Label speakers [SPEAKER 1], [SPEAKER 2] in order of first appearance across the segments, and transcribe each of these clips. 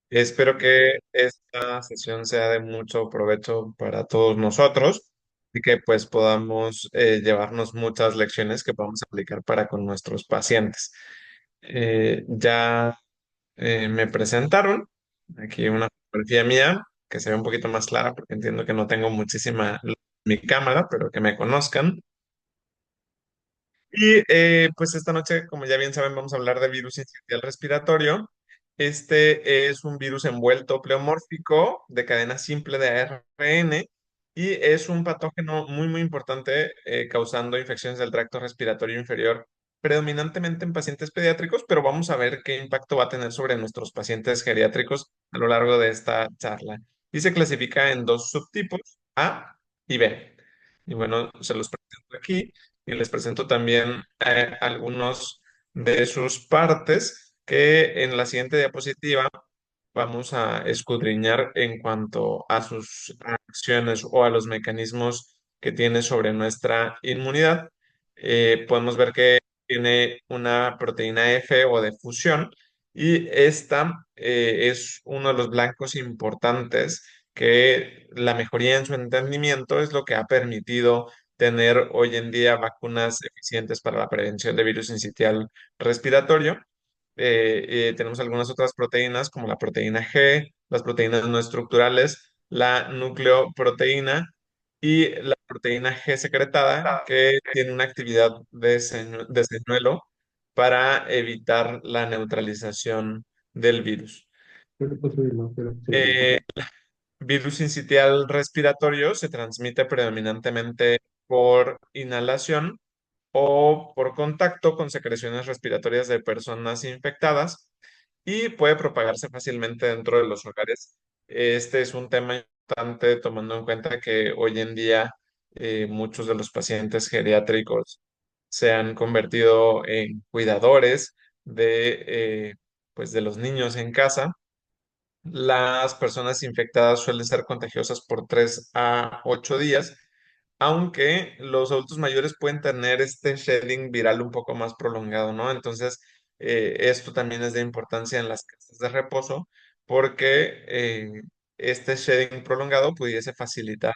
[SPEAKER 1] Espero que esta sesión sea de mucho provecho para todos nosotros y que pues podamos llevarnos muchas lecciones que podamos aplicar para con nuestros pacientes. Ya me presentaron aquí una fotografía mía que se ve un poquito más clara porque entiendo que no tengo muchísima luz en mi cámara, pero que me conozcan. Y pues esta noche, como ya bien saben, vamos a hablar de virus sincitial respiratorio. Este es un virus envuelto pleomórfico de cadena simple de ARN y es un patógeno muy importante causando infecciones del tracto respiratorio inferior, predominantemente en pacientes pediátricos, pero vamos a ver qué impacto va a tener sobre nuestros pacientes geriátricos a lo largo de esta charla. Y se clasifica en dos subtipos, A y B. Y bueno, se los presento aquí y les presento también algunos de sus partes que en la siguiente diapositiva vamos a escudriñar en cuanto a sus acciones o a los mecanismos que tiene sobre nuestra inmunidad. Podemos ver que tiene una proteína F o de fusión y esta es uno de los blancos importantes que la mejoría en su entendimiento es lo que ha permitido tener hoy en día vacunas eficientes para la prevención de virus sincitial respiratorio. Tenemos algunas otras proteínas como la proteína G, las proteínas no estructurales, la nucleoproteína y la proteína G secretada que tiene una actividad de señuelo para evitar la neutralización del virus. Eh, Virus sincitial respiratorio se transmite predominantemente por inhalación o por contacto con secreciones respiratorias de personas infectadas y puede propagarse fácilmente dentro de los hogares. Este es un tema importante tomando en cuenta que hoy en día muchos de los pacientes geriátricos se han convertido en cuidadores de, pues de los niños en casa. Las personas infectadas suelen ser contagiosas por 3 a 8 días, aunque los adultos mayores pueden tener este shedding viral un poco más prolongado, ¿no? Entonces, esto también es de importancia en las casas de reposo porque este shedding prolongado pudiese facilitar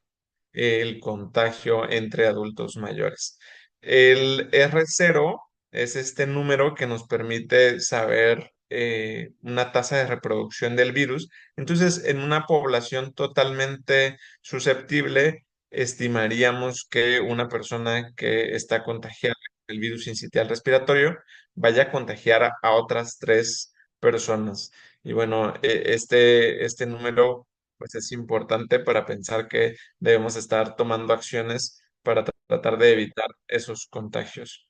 [SPEAKER 1] el contagio entre adultos mayores. El R0 es este número que nos permite saber una tasa de reproducción del virus. Entonces, en una población totalmente susceptible, estimaríamos que una persona que está contagiada del virus sincitial respiratorio vaya a contagiar a otras tres personas. Y bueno, este número pues es importante para pensar que debemos estar tomando acciones para tratar de evitar esos contagios.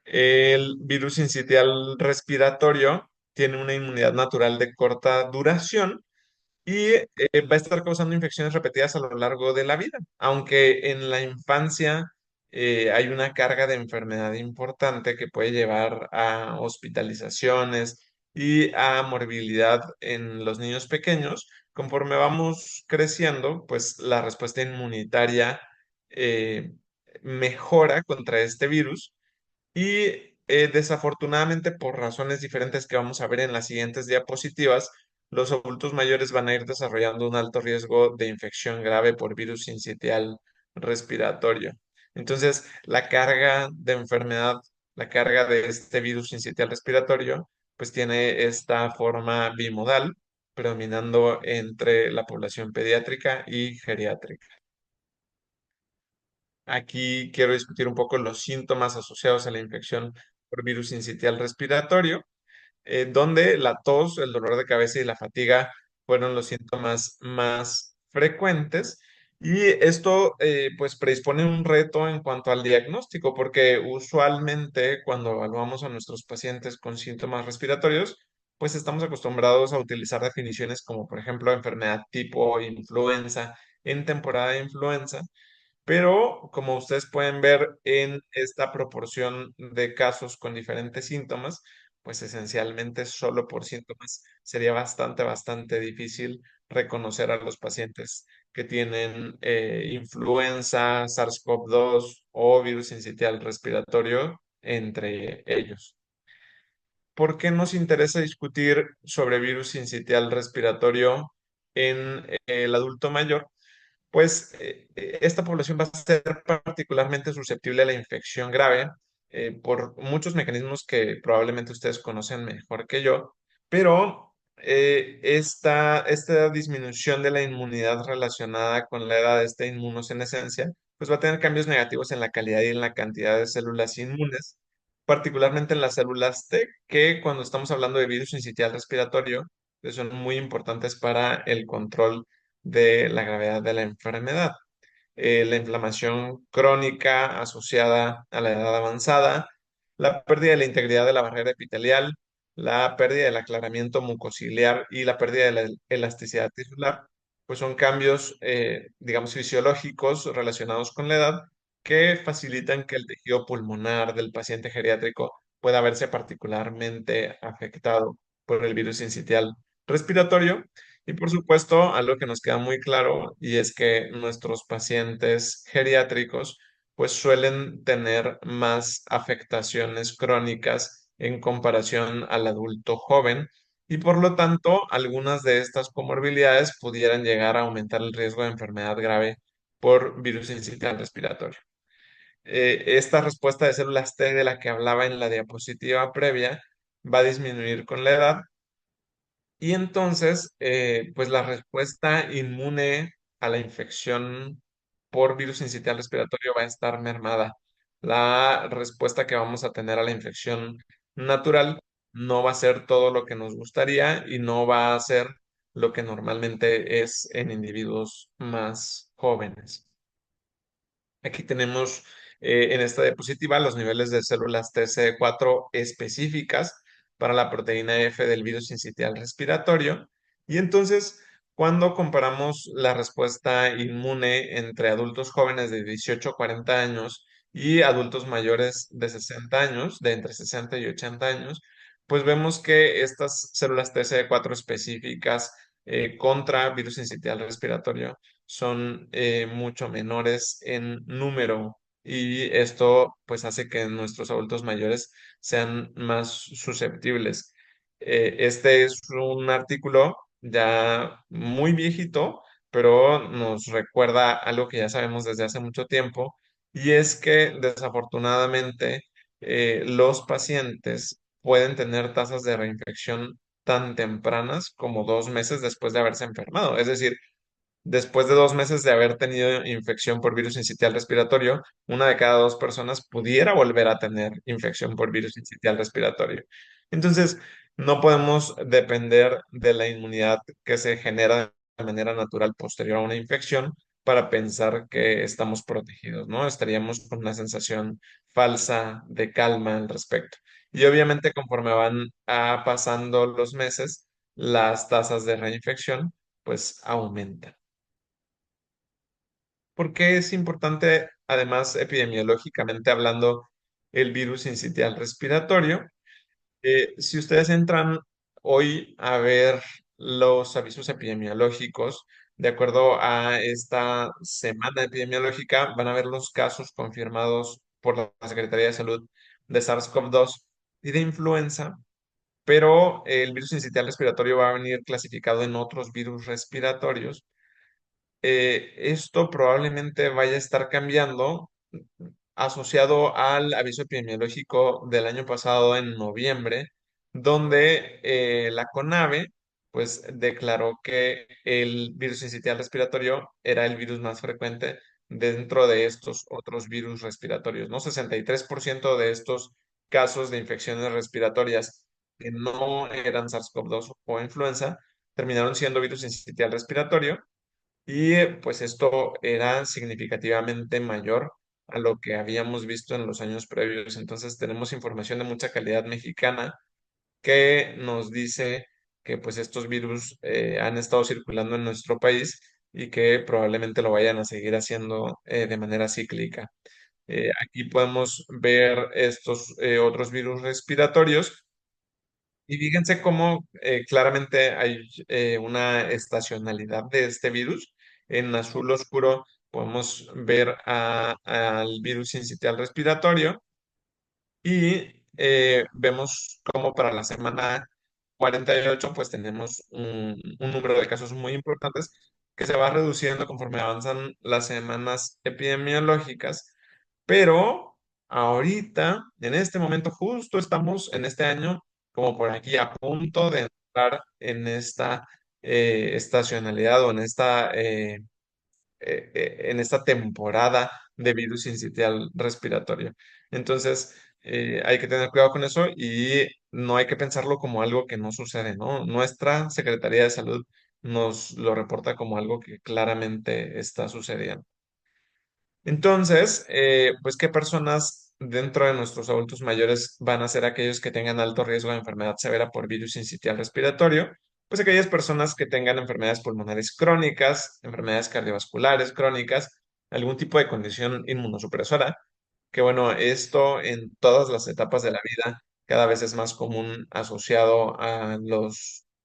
[SPEAKER 1] El virus sincitial respiratorio tiene una inmunidad natural de corta duración y va a estar causando infecciones repetidas a lo largo de la vida, aunque en la infancia hay una carga de enfermedad importante que puede llevar a hospitalizaciones y a morbilidad en los niños pequeños. Conforme vamos creciendo, pues la respuesta inmunitaria eh, mejora contra este virus y desafortunadamente, por razones diferentes que vamos a ver en las siguientes diapositivas, los adultos mayores van a ir desarrollando un alto riesgo de infección grave por virus sincitial respiratorio. Entonces, la carga de enfermedad, la carga de este virus sincitial respiratorio, pues tiene esta forma bimodal, predominando entre la población pediátrica y geriátrica. Aquí quiero discutir un poco los síntomas asociados a la infección por virus sincitial respiratorio, donde la tos, el dolor de cabeza y la fatiga fueron los síntomas más frecuentes. Y esto pues predispone un reto en cuanto al diagnóstico, porque usualmente cuando evaluamos a nuestros pacientes con síntomas respiratorios, pues estamos acostumbrados a utilizar definiciones como por ejemplo enfermedad tipo influenza en temporada de influenza, pero como ustedes pueden ver en esta proporción de casos con diferentes síntomas, pues esencialmente solo por síntomas sería bastante difícil reconocer a los pacientes que tienen influenza, SARS-CoV-2 o virus sincitial respiratorio entre ellos. ¿por qué nos interesa discutir sobre virus sincitial respiratorio en el adulto mayor? Pues esta población va a ser particularmente susceptible a la infección grave por muchos mecanismos que probablemente ustedes conocen mejor que yo, pero esta disminución de la inmunidad relacionada con la edad, esta inmunosenescencia, pues va a tener cambios negativos en la calidad y en la cantidad de células inmunes, particularmente en las células T, que cuando estamos hablando de virus sincitial respiratorio, pues son muy importantes para el control de la gravedad de la enfermedad. La inflamación crónica asociada a la edad avanzada, la pérdida de la integridad de la barrera epitelial, la pérdida del aclaramiento mucociliar y la pérdida de la elasticidad tisular, pues son cambios, digamos, fisiológicos relacionados con la edad que facilitan que el tejido pulmonar del paciente geriátrico pueda verse particularmente afectado por el virus sincitial respiratorio. Y por supuesto, algo que nos queda muy claro y es que nuestros pacientes geriátricos pues suelen tener más afectaciones crónicas en comparación al adulto joven y por lo tanto algunas de estas comorbilidades pudieran llegar a aumentar el riesgo de enfermedad grave por virus sincitial respiratorio. Esta respuesta de células T de la que hablaba en la diapositiva previa va a disminuir con la edad y entonces, pues la respuesta inmune a la infección por virus sincitial respiratorio va a estar mermada. La respuesta que vamos a tener a la infección natural no va a ser todo lo que nos gustaría y no va a ser lo que normalmente es en individuos más jóvenes. Aquí tenemos en esta diapositiva los niveles de células TCD4 específicas para la proteína F del virus sincitial respiratorio. Y entonces, cuando comparamos la respuesta inmune entre adultos jóvenes de 18 a 40 años y adultos mayores de 60 años, de entre 60 y 80 años, pues vemos que estas células TCD4 específicas contra virus sincitial respiratorio son mucho menores en número y esto pues hace que nuestros adultos mayores sean más susceptibles. Este es un artículo ya muy viejito, pero nos recuerda algo que ya sabemos desde hace mucho tiempo y es que desafortunadamente los pacientes pueden tener tasas de reinfección tan tempranas como 2 meses después de haberse enfermado. Es decir, después de 2 meses de haber tenido infección por virus sincitial respiratorio, una de cada dos personas pudiera volver a tener infección por virus sincitial respiratorio. Entonces, no podemos depender de la inmunidad que se genera de manera natural posterior a una infección para pensar que estamos protegidos, ¿no? Estaríamos con una sensación falsa de calma al respecto. Y obviamente, conforme van pasando los meses, las tasas de reinfección pues aumentan. ¿Por qué es importante, además, epidemiológicamente hablando, el virus sincitial respiratorio? Si ustedes entran hoy a ver los avisos epidemiológicos, de acuerdo a esta semana epidemiológica, van a ver los casos confirmados por la Secretaría de Salud de SARS-CoV-2 y de influenza, pero el virus sincitial respiratorio va a venir clasificado en otros virus respiratorios. Esto probablemente vaya a estar cambiando asociado al aviso epidemiológico del año pasado en noviembre, donde la CONAVE pues declaró que el virus sincitial respiratorio era el virus más frecuente dentro de estos otros virus respiratorios, ¿no? 63% de estos casos de infecciones respiratorias que no eran SARS-CoV-2 o influenza terminaron siendo virus sincitial respiratorio y pues esto era significativamente mayor a lo que habíamos visto en los años previos. Entonces tenemos información de mucha calidad mexicana que nos dice que pues estos virus han estado circulando en nuestro país y que probablemente lo vayan a seguir haciendo de manera cíclica. Aquí podemos ver estos otros virus respiratorios y fíjense cómo claramente hay una estacionalidad de este virus. En azul oscuro podemos ver al virus sincitial respiratorio y vemos como para la semana 48 pues tenemos un número de casos muy importantes que se va reduciendo conforme avanzan las semanas epidemiológicas, pero ahorita, en este momento, justo estamos en este año, como por aquí, a punto de entrar en esta estacionalidad o en esta temporada de virus sincitial respiratorio. Entonces, hay que tener cuidado con eso y no hay que pensarlo como algo que no sucede, ¿no? Nuestra Secretaría de Salud nos lo reporta como algo que claramente está sucediendo. Entonces, pues, ¿qué personas dentro de nuestros adultos mayores van a ser aquellos que tengan alto riesgo de enfermedad severa por virus sincitial respiratorio? Pues aquellas personas que tengan enfermedades pulmonares crónicas, enfermedades cardiovasculares crónicas, algún tipo de condición inmunosupresora, que bueno, esto en todas las etapas de la vida cada vez es más común asociado a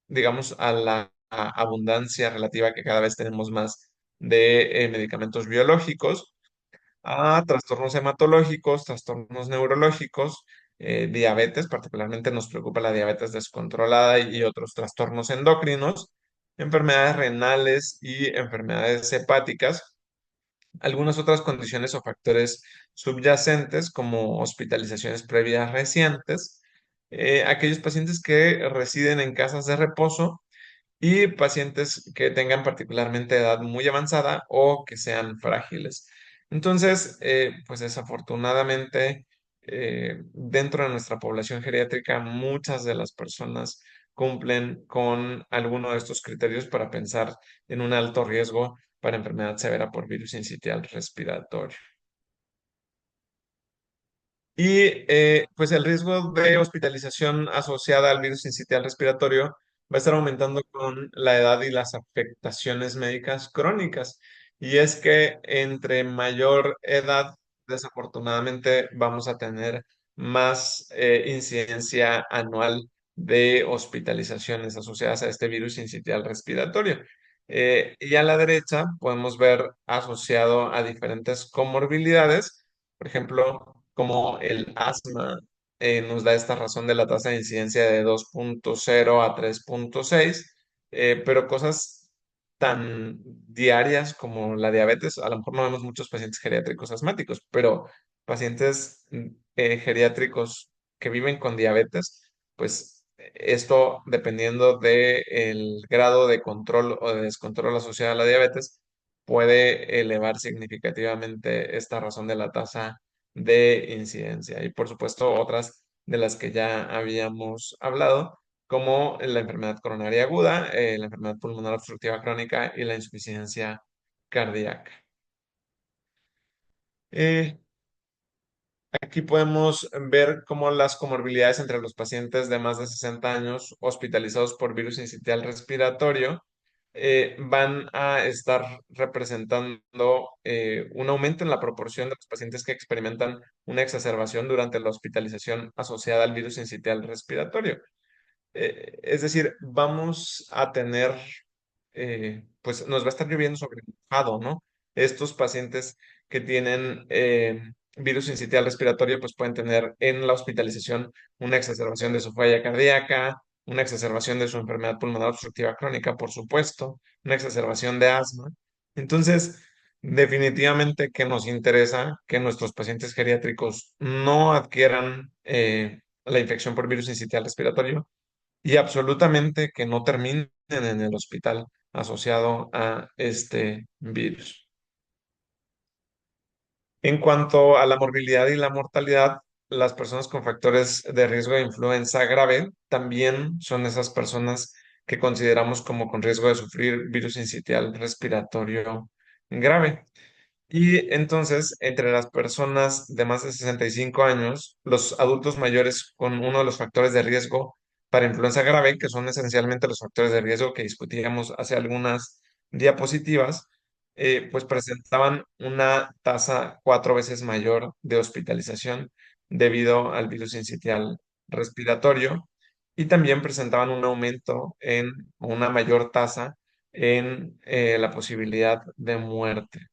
[SPEAKER 1] digamos, a la abundancia relativa que cada vez tenemos más de medicamentos biológicos, a trastornos hematológicos, trastornos neurológicos, diabetes, particularmente nos preocupa la diabetes descontrolada y otros trastornos endocrinos, enfermedades renales y enfermedades hepáticas, algunas otras condiciones o factores subyacentes como hospitalizaciones previas recientes, aquellos pacientes que residen en casas de reposo y pacientes que tengan particularmente edad muy avanzada o que sean frágiles. Entonces, pues desafortunadamente, dentro de nuestra población geriátrica, muchas de las personas cumplen con alguno de estos criterios para pensar en un alto riesgo para enfermedad severa por virus sincitial respiratorio. Y pues el riesgo de hospitalización asociada al virus sincitial respiratorio va a estar aumentando con la edad y las afectaciones médicas crónicas. Y es que entre mayor edad, desafortunadamente, vamos a tener más incidencia anual de hospitalizaciones asociadas a este virus sincitial respiratorio. Y a la derecha podemos ver asociado a diferentes comorbilidades, por ejemplo, como el asma, nos da esta razón de la tasa de incidencia de 2,0 a 3,6, pero cosas tan diarias como la diabetes, a lo mejor no vemos muchos pacientes geriátricos asmáticos, pero pacientes geriátricos que viven con diabetes, pues esto dependiendo del grado de control o de descontrol asociado a la diabetes, puede elevar significativamente esta razón de la tasa de incidencia. Y por supuesto, otras de las que ya habíamos hablado, como la enfermedad coronaria aguda, la enfermedad pulmonar obstructiva crónica y la insuficiencia cardíaca. Eh, Aquí podemos ver cómo las comorbilidades entre los pacientes de más de 60 años hospitalizados por virus sincitial respiratorio van a estar representando un aumento en la proporción de los pacientes que experimentan una exacerbación durante la hospitalización asociada al virus sincitial respiratorio. Es decir, vamos a tener, pues nos va a estar lloviendo sobre mojado, ¿no? Estos pacientes que tienen virus sincitial respiratorio, pues pueden tener en la hospitalización una exacerbación de su falla cardíaca, una exacerbación de su enfermedad pulmonar obstructiva crónica, por supuesto, una exacerbación de asma. Entonces, definitivamente que nos interesa que nuestros pacientes geriátricos no adquieran la infección por virus sincitial respiratorio y absolutamente que no terminen en el hospital asociado a este virus. En cuanto a la morbilidad y la mortalidad, las personas con factores de riesgo de influenza grave también son esas personas que consideramos como con riesgo de sufrir virus sincitial respiratorio grave. Y entonces, entre las personas de más de 65 años, los adultos mayores con uno de los factores de riesgo para influenza grave, que son esencialmente los factores de riesgo que discutíamos hace algunas diapositivas, pues presentaban una tasa 4 veces mayor de hospitalización debido al virus sincitial respiratorio y también presentaban un aumento en una mayor tasa en la posibilidad de muerte.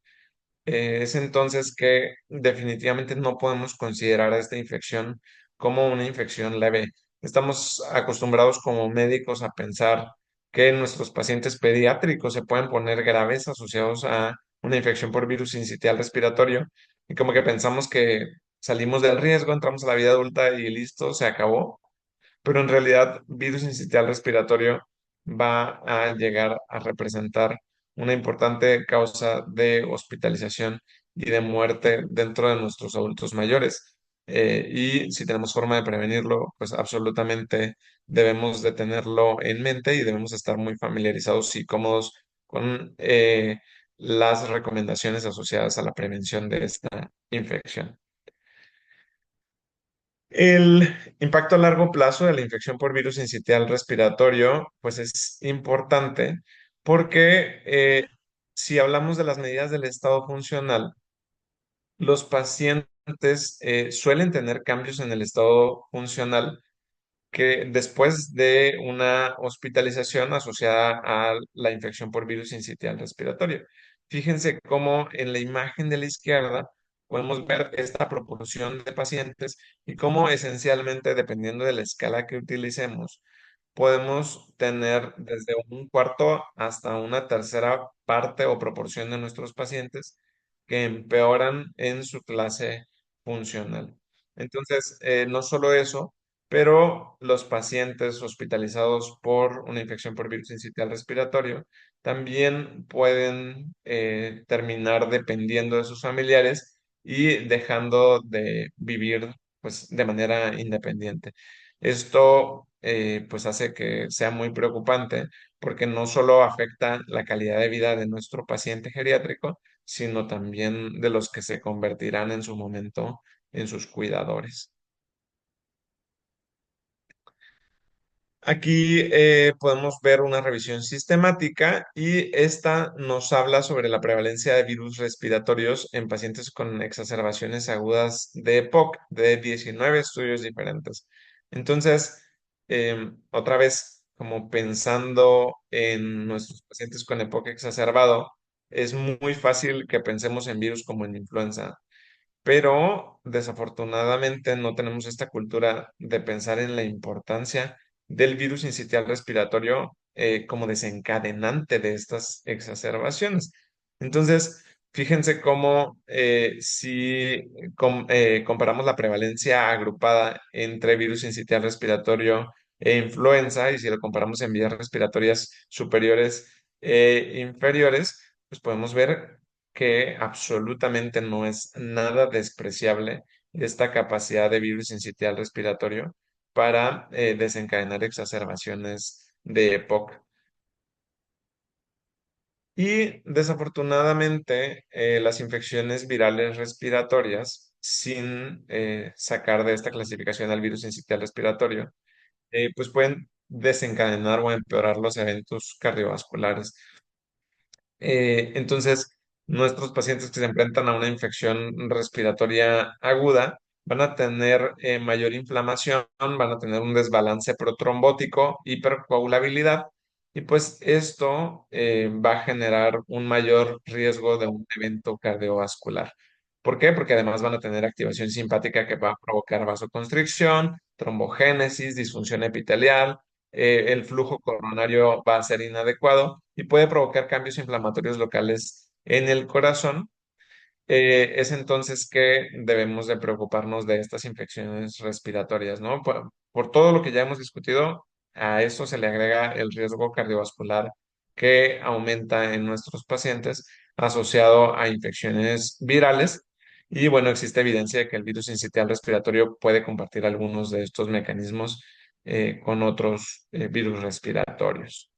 [SPEAKER 1] Es entonces que definitivamente no podemos considerar a esta infección como una infección leve. Estamos acostumbrados como médicos a pensar que nuestros pacientes pediátricos se pueden poner graves asociados a una infección por virus sincitial respiratorio y como que pensamos que salimos del riesgo, entramos a la vida adulta y listo, se acabó, pero en realidad virus sincitial respiratorio va a llegar a representar una importante causa de hospitalización y de muerte dentro de nuestros adultos mayores. Y si tenemos forma de prevenirlo, pues absolutamente debemos de tenerlo en mente y debemos estar muy familiarizados y cómodos con las recomendaciones asociadas a la prevención de esta infección. El impacto a largo plazo de la infección por virus sincitial respiratorio, pues es importante porque si hablamos de las medidas del estado funcional, los pacientes suelen tener cambios en el estado funcional que después de una hospitalización asociada a la infección por virus sincitial respiratorio. Fíjense cómo en la imagen de la izquierda podemos ver esta proporción de pacientes y cómo esencialmente, dependiendo de la escala que utilicemos, podemos tener desde un cuarto hasta una tercera parte o proporción de nuestros pacientes que empeoran en su clase funcional. Entonces, no solo eso, pero los pacientes hospitalizados por una infección por virus sincitial respiratorio también pueden terminar dependiendo de sus familiares y dejando de vivir pues, de manera independiente. Esto pues hace que sea muy preocupante porque no solo afecta la calidad de vida de nuestro paciente geriátrico, sino también de los que se convertirán en su momento en sus cuidadores. Aquí podemos ver una revisión sistemática y esta nos habla sobre la prevalencia de virus respiratorios en pacientes con exacerbaciones agudas de EPOC de 19 estudios diferentes. Entonces, otra vez, como pensando en nuestros pacientes con EPOC exacerbado, es muy fácil que pensemos en virus como en influenza, pero desafortunadamente no tenemos esta cultura de pensar en la importancia del virus sincitial respiratorio como desencadenante de estas exacerbaciones. Entonces, fíjense cómo si comparamos la prevalencia agrupada entre virus sincitial respiratorio e influenza, y si lo comparamos en vías respiratorias superiores e inferiores, pues podemos ver que absolutamente no es nada despreciable esta capacidad de virus sincitial respiratorio para desencadenar exacerbaciones de EPOC. Y desafortunadamente, las infecciones virales respiratorias, sin sacar de esta clasificación al virus sincitial respiratorio, pues pueden desencadenar o empeorar los eventos cardiovasculares. Entonces, nuestros pacientes que se enfrentan a una infección respiratoria aguda van a tener mayor inflamación, van a tener un desbalance protrombótico, hipercoagulabilidad, y pues esto va a generar un mayor riesgo de un evento cardiovascular. ¿Por qué? Porque además van a tener activación simpática que va a provocar vasoconstricción, trombogénesis, disfunción epitelial, el flujo coronario va a ser inadecuado y puede provocar cambios inflamatorios locales en el corazón. Es entonces que debemos de preocuparnos de estas infecciones respiratorias, ¿no? Por todo lo que ya hemos discutido, a eso se le agrega el riesgo cardiovascular que aumenta en nuestros pacientes asociado a infecciones virales. Y bueno, existe evidencia de que el virus sincitial respiratorio puede compartir algunos de estos mecanismos con otros virus respiratorios.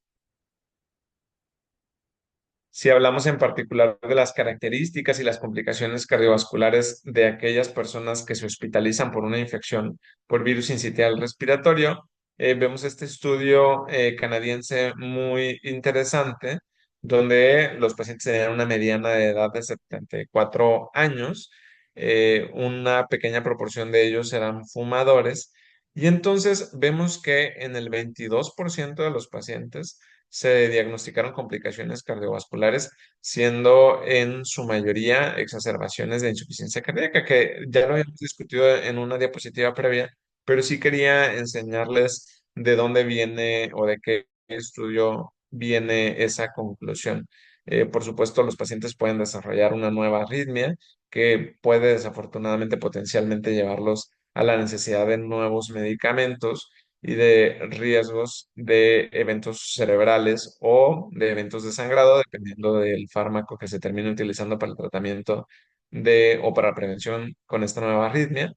[SPEAKER 1] Si hablamos en particular de las características y las complicaciones cardiovasculares de aquellas personas que se hospitalizan por una infección por virus sincitial respiratorio, vemos este estudio canadiense muy interesante, donde los pacientes tenían una mediana de edad de 74 años, una pequeña proporción de ellos eran fumadores, y entonces vemos que en el 22% de los pacientes se diagnosticaron complicaciones cardiovasculares, siendo en su mayoría exacerbaciones de insuficiencia cardíaca, que ya lo habíamos discutido en una diapositiva previa, pero sí quería enseñarles de dónde viene o de qué estudio viene esa conclusión. Por supuesto, los pacientes pueden desarrollar una nueva arritmia que puede desafortunadamente potencialmente llevarlos a la necesidad de nuevos medicamentos y de riesgos de eventos cerebrales o de eventos de sangrado, dependiendo del fármaco que se termine utilizando para el tratamiento de o para prevención con esta nueva arritmia.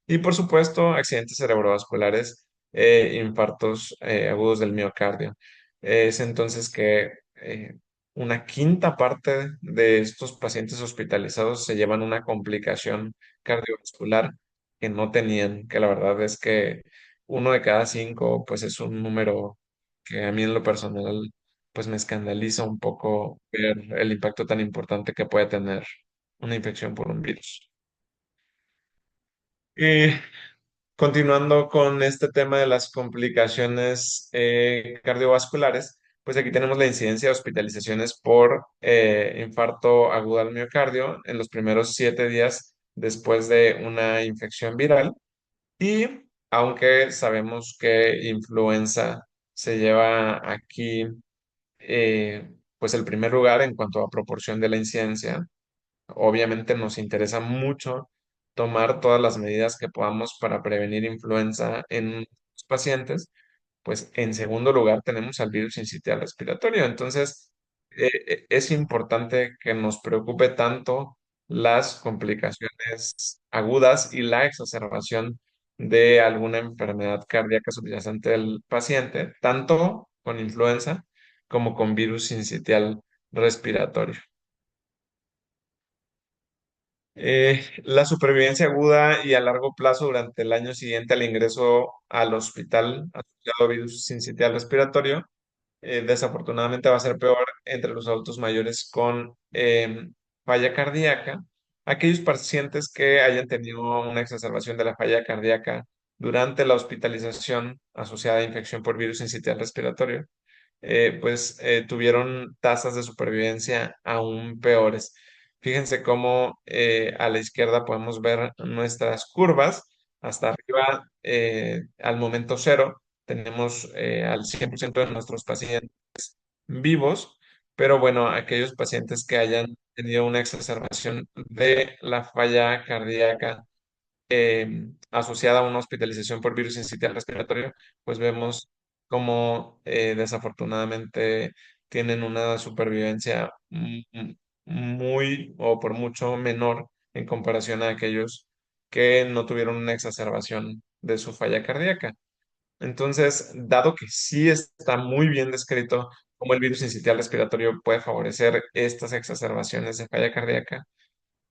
[SPEAKER 1] Y por supuesto, accidentes cerebrovasculares infartos agudos del miocardio. Es entonces que una quinta parte de estos pacientes hospitalizados se llevan una complicación cardiovascular que no tenían, que la verdad es que uno de cada cinco, pues es un número que a mí en lo personal, pues me escandaliza un poco ver el impacto tan importante que puede tener una infección por un virus. Continuando con este tema de las complicaciones cardiovasculares, pues aquí tenemos la incidencia de hospitalizaciones por infarto agudo al miocardio en los primeros 7 días después de una infección viral. Y aunque sabemos que influenza se lleva aquí pues el primer lugar en cuanto a proporción de la incidencia, obviamente nos interesa mucho tomar todas las medidas que podamos para prevenir influenza en los pacientes. Pues en segundo lugar tenemos al virus sincitial respiratorio. Entonces, es importante que nos preocupe tanto las complicaciones agudas y la exacerbación de alguna enfermedad cardíaca subyacente del paciente, tanto con influenza como con virus sincitial respiratorio. La supervivencia aguda y a largo plazo durante el año siguiente al ingreso al hospital asociado a virus sincitial respiratorio, desafortunadamente va a ser peor entre los adultos mayores con falla cardíaca. Aquellos pacientes que hayan tenido una exacerbación de la falla cardíaca durante la hospitalización asociada a infección por virus sincitial respiratorio pues tuvieron tasas de supervivencia aún peores. Fíjense cómo a la izquierda podemos ver nuestras curvas. Hasta arriba, al momento cero, tenemos al 100% de nuestros pacientes vivos, pero bueno, aquellos pacientes que hayan tenido una exacerbación de la falla cardíaca asociada a una hospitalización por virus sincitial respiratorio, pues vemos cómo desafortunadamente tienen una supervivencia muy o por mucho menor en comparación a aquellos que no tuvieron una exacerbación de su falla cardíaca. Entonces, dado que sí está muy bien descrito cómo el virus sincitial respiratorio puede favorecer estas exacerbaciones de falla cardíaca,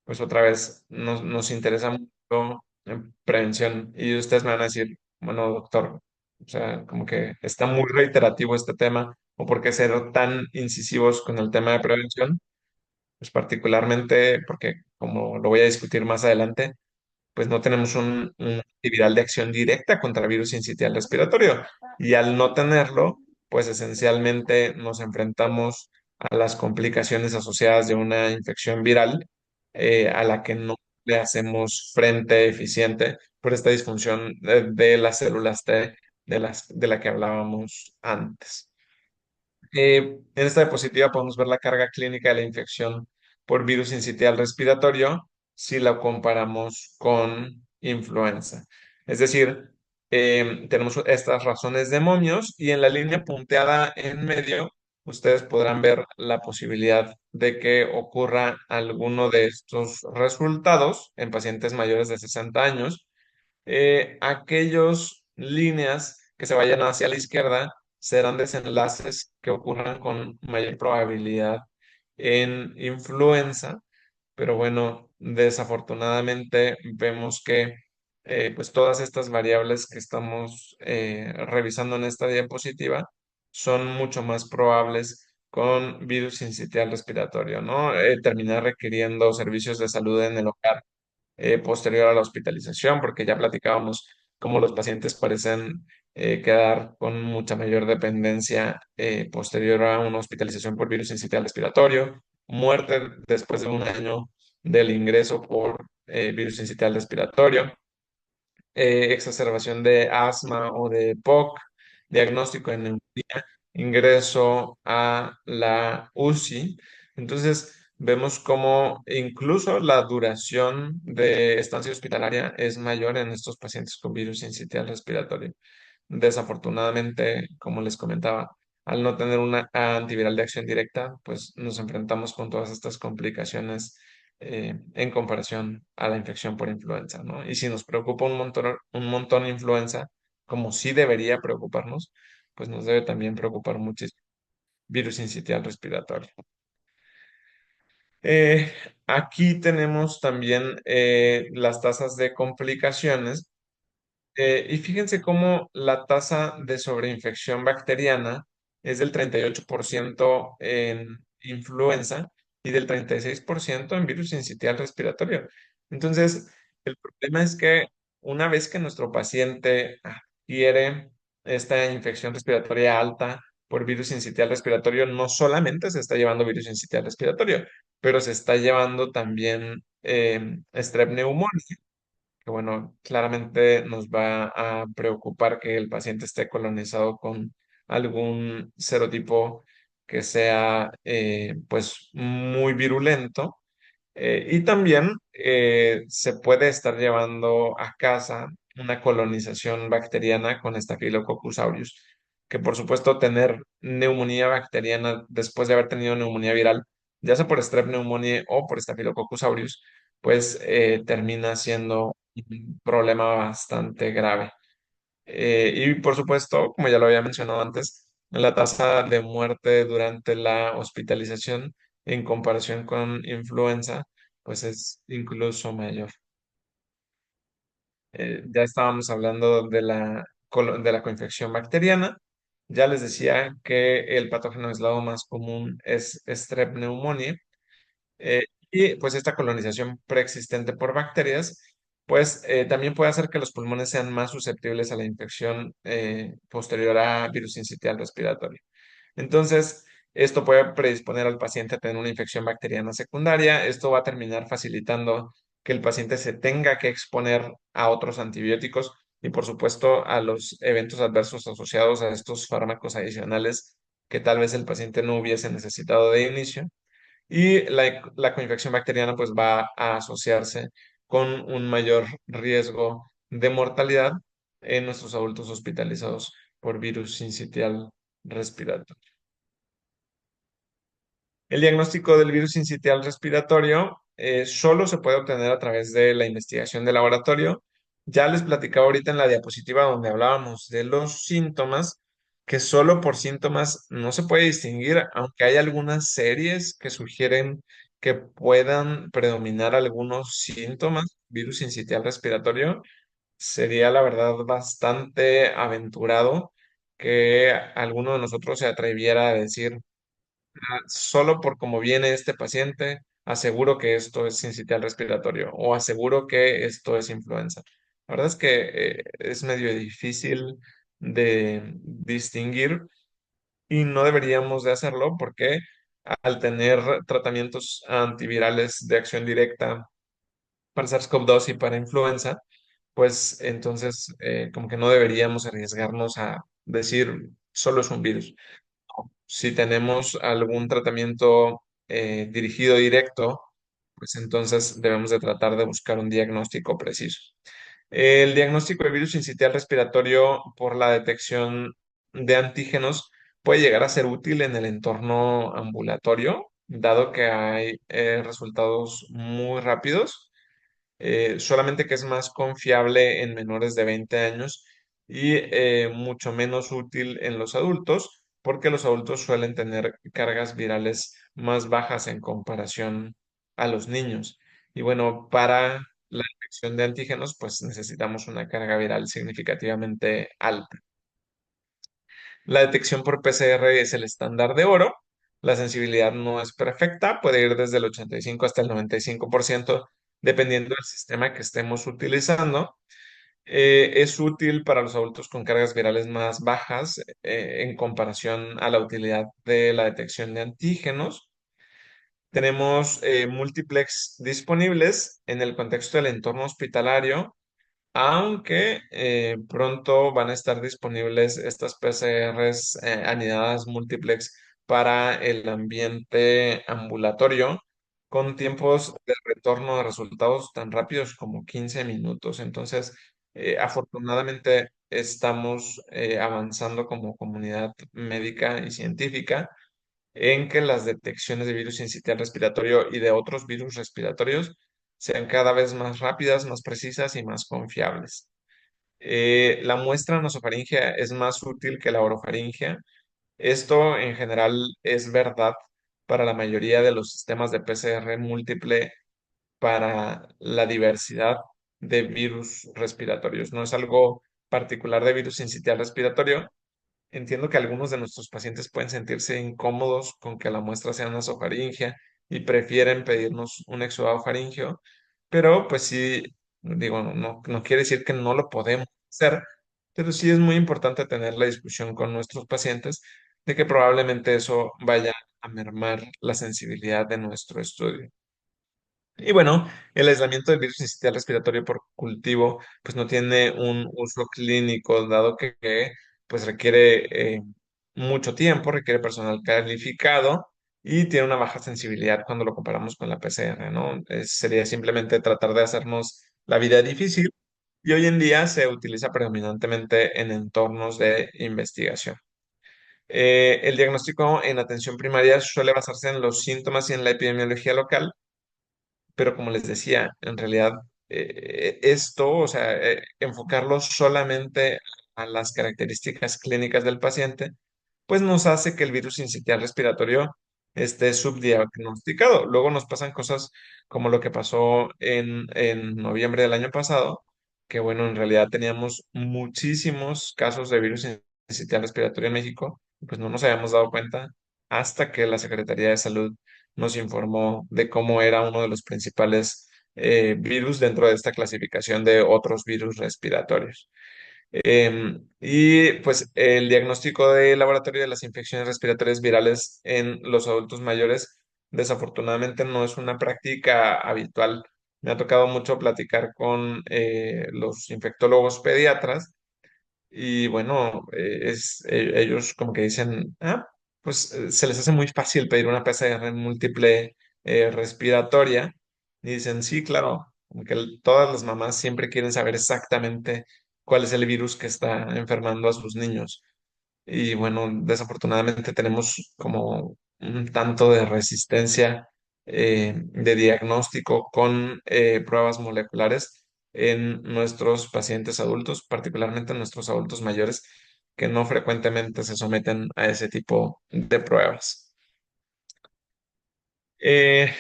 [SPEAKER 1] pues otra vez nos interesa mucho en prevención. Y ustedes me van a decir, bueno, doctor, o sea, como que está muy reiterativo este tema, o por qué ser tan incisivos con el tema de prevención, pues particularmente porque, como lo voy a discutir más adelante, pues no tenemos un antiviral de acción directa contra virus sincitial respiratorio. Y al no tenerlo, pues esencialmente nos enfrentamos a las complicaciones asociadas de una infección viral a la que no le hacemos frente eficiente por esta disfunción de las células T de la que hablábamos antes. En esta diapositiva podemos ver la carga clínica de la infección por virus sincitial respiratorio si la comparamos con influenza. Es decir, tenemos estas razones de momios y en la línea punteada en medio ustedes podrán ver la posibilidad de que ocurra alguno de estos resultados en pacientes mayores de 60 años. Aquellos líneas que se vayan hacia la izquierda serán desenlaces que ocurran con mayor probabilidad en influenza, pero bueno, desafortunadamente vemos que pues todas estas variables que estamos revisando en esta diapositiva son mucho más probables con virus sincitial respiratorio, ¿no? Terminar requiriendo servicios de salud en el hogar posterior a la hospitalización, porque ya platicábamos cómo los pacientes parecen quedar con mucha mayor dependencia posterior a una hospitalización por virus sincitial respiratorio, muerte después de un año del ingreso por virus sincitial respiratorio. exacerbación de asma o de POC, diagnóstico de neumonía, ingreso a la UCI. Entonces, vemos cómo incluso la duración de estancia hospitalaria es mayor en estos pacientes con virus sincitial respiratorio. Desafortunadamente, como les comentaba, al no tener una antiviral de acción directa, pues nos enfrentamos con todas estas complicaciones en comparación a la infección por influenza, ¿no? Y si nos preocupa un montón influenza, como sí debería preocuparnos, pues nos debe también preocupar muchísimo virus sincitial respiratorio. Eh, Aquí tenemos también las tasas de complicaciones. Y fíjense cómo la tasa de sobreinfección bacteriana es del 38% en influenza y del 36% en virus sincitial respiratorio. Entonces, el problema es que una vez que nuestro paciente adquiere esta infección respiratoria alta por virus sincitial respiratorio, no solamente se está llevando virus sincitial respiratorio, pero se está llevando también Strep pneumoniae, que bueno, claramente nos va a preocupar que el paciente esté colonizado con algún serotipo que sea pues muy virulento. Y también se puede estar llevando a casa una colonización bacteriana con Staphylococcus aureus, que por supuesto tener neumonía bacteriana después de haber tenido neumonía viral, ya sea por Strep pneumoniae o por Staphylococcus aureus, pues termina siendo un problema bastante grave. Y por supuesto, como ya lo había mencionado antes, la tasa de muerte durante la hospitalización en comparación con influenza, pues es incluso mayor. Ya estábamos hablando de de la coinfección bacteriana. Ya les decía que el patógeno aislado más común es Strep pneumoniae. Eh, y pues esta colonización preexistente por bacterias, pues también puede hacer que los pulmones sean más susceptibles a la infección posterior a virus sincitial respiratorio. Entonces, esto puede predisponer al paciente a tener una infección bacteriana secundaria. Esto va a terminar facilitando que el paciente se tenga que exponer a otros antibióticos y, por supuesto, a los eventos adversos asociados a estos fármacos adicionales que tal vez el paciente no hubiese necesitado de inicio. Y la coinfección bacteriana pues va a asociarse con un mayor riesgo de mortalidad en nuestros adultos hospitalizados por virus sincitial respiratorio. El diagnóstico del virus sincitial respiratorio solo se puede obtener a través de la investigación de laboratorio. Ya les platicaba ahorita en la diapositiva donde hablábamos de los síntomas, que solo por síntomas no se puede distinguir, aunque hay algunas series que sugieren que puedan predominar algunos síntomas. Virus sincitial respiratorio sería la verdad bastante aventurado que alguno de nosotros se atreviera a decir solo por cómo viene este paciente, aseguro que esto es sincitial respiratorio o aseguro que esto es influenza. La verdad es que es medio difícil de distinguir y no deberíamos de hacerlo porque al tener tratamientos antivirales de acción directa para SARS-CoV-2 y para influenza, pues entonces como que no deberíamos arriesgarnos a decir solo es un virus. Si tenemos algún tratamiento dirigido directo, pues entonces debemos de tratar de buscar un diagnóstico preciso. El diagnóstico de virus sincitial respiratorio por la detección de antígenos puede llegar a ser útil en el entorno ambulatorio, dado que hay resultados muy rápidos, solamente que es más confiable en menores de 20 años y mucho menos útil en los adultos, porque los adultos suelen tener cargas virales más bajas en comparación a los niños. Y bueno, para la detección de antígenos, pues necesitamos una carga viral significativamente alta. La detección por PCR es el estándar de oro. La sensibilidad no es perfecta, puede ir desde el 85 hasta el 95%, dependiendo del sistema que estemos utilizando. Es útil para los adultos con cargas virales más bajas en comparación a la utilidad de la detección de antígenos. Tenemos múltiplex disponibles en el contexto del entorno hospitalario. aunque pronto van a estar disponibles estas PCRs anidadas múltiplex para el ambiente ambulatorio con tiempos de retorno de resultados tan rápidos como 15 minutos. Entonces, afortunadamente estamos avanzando como comunidad médica y científica en que las detecciones de virus sincitial respiratorio y de otros virus respiratorios sean cada vez más rápidas, más precisas y más confiables. La muestra nasofaringea es más útil que la orofaringea. Esto en general es verdad para la mayoría de los sistemas de PCR múltiple para la diversidad de virus respiratorios. No es algo particular de virus sincitial respiratorio. Entiendo que algunos de nuestros pacientes pueden sentirse incómodos con que la muestra sea nasofaringea y prefieren pedirnos un exudado faríngeo, pero pues sí, digo, no quiere decir que no lo podemos hacer, pero sí es muy importante tener la discusión con nuestros pacientes de que probablemente eso vaya a mermar la sensibilidad de nuestro estudio. Y bueno, el aislamiento del virus sincitial respiratorio por cultivo, pues no tiene un uso clínico, dado que, pues requiere mucho tiempo, requiere personal calificado y tiene una baja sensibilidad cuando lo comparamos con la PCR, ¿no? Sería simplemente tratar de hacernos la vida difícil y hoy en día se utiliza predominantemente en entornos de investigación. El diagnóstico en atención primaria suele basarse en los síntomas y en la epidemiología local, pero como les decía, en realidad esto, o sea, enfocarlo solamente a las características clínicas del paciente, pues nos hace que el virus sincitial respiratorio esté subdiagnosticado. Luego nos pasan cosas como lo que pasó en noviembre del año pasado, que bueno, en realidad teníamos muchísimos casos de virus sincitial respiratorio en México, y pues no nos habíamos dado cuenta hasta que la Secretaría de Salud nos informó de cómo era uno de los principales virus dentro de esta clasificación de otros virus respiratorios. Y pues el diagnóstico de laboratorio de las infecciones respiratorias virales en los adultos mayores desafortunadamente no es una práctica habitual. Me ha tocado mucho platicar con los infectólogos pediatras y bueno, ellos como que dicen, pues se les hace muy fácil pedir una PCR múltiple respiratoria. Y dicen, sí, claro, como que todas las mamás siempre quieren saber exactamente cuál es el virus que está enfermando a sus niños. Y bueno, desafortunadamente tenemos como un tanto de resistencia de diagnóstico con pruebas moleculares en nuestros pacientes adultos, particularmente en nuestros adultos mayores, que no frecuentemente se someten a ese tipo de pruebas. Eh,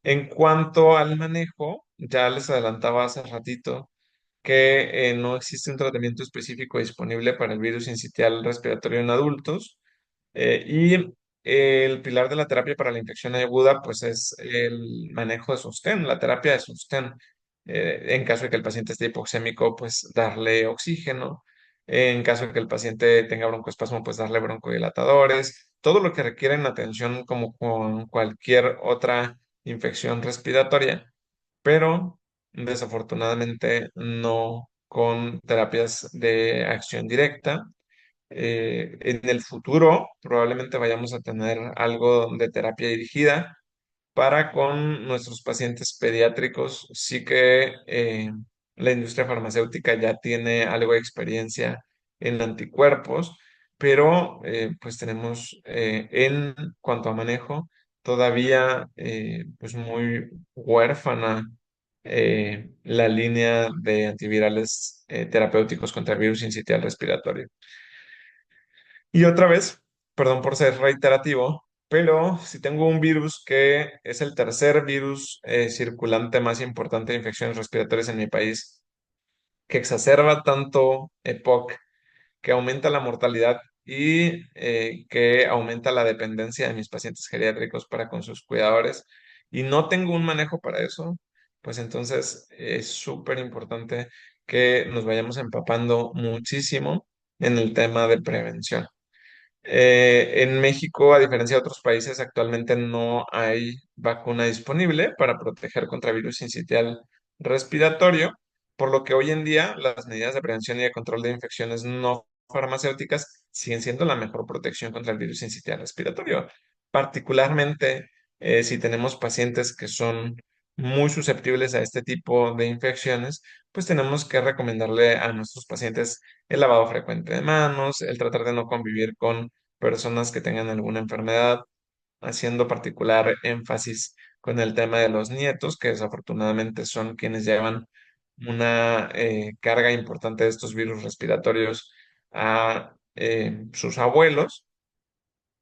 [SPEAKER 1] en cuanto al manejo, ya les adelantaba hace ratito que no existe un tratamiento específico disponible para el virus sincitial respiratorio en adultos. Y el pilar de la terapia para la infección aguda, pues es el manejo de sostén, la terapia de sostén. En caso de que el paciente esté hipoxémico, pues darle oxígeno. En caso de que el paciente tenga broncoespasmo, pues darle broncodilatadores. Todo lo que requiere en atención como con cualquier otra infección respiratoria, pero desafortunadamente no con terapias de acción directa. En el futuro probablemente vayamos a tener algo de terapia dirigida para con nuestros pacientes pediátricos. Sí que la industria farmacéutica ya tiene algo de experiencia en anticuerpos, pero pues tenemos en cuanto a manejo todavía pues muy huérfana la línea de antivirales terapéuticos contra el virus sincitial respiratorio. Y otra vez, perdón por ser reiterativo, pero si tengo un virus que es el tercer virus circulante más importante de infecciones respiratorias en mi país, que exacerba tanto EPOC, que aumenta la mortalidad y que aumenta la dependencia de mis pacientes geriátricos para con sus cuidadores, y no tengo un manejo para eso, pues entonces es súper importante que nos vayamos empapando muchísimo en el tema de prevención. En México, a diferencia de otros países, actualmente no hay vacuna disponible para proteger contra virus sincitial respiratorio. por lo que hoy en día las medidas de prevención y de control de infecciones no farmacéuticas siguen siendo la mejor protección contra el virus sincitial respiratorio, particularmente si tenemos pacientes que son muy susceptibles a este tipo de infecciones, pues tenemos que recomendarle a nuestros pacientes el lavado frecuente de manos, el tratar de no convivir con personas que tengan alguna enfermedad, haciendo particular énfasis con el tema de los nietos, que desafortunadamente son quienes llevan una carga importante de estos virus respiratorios a sus abuelos.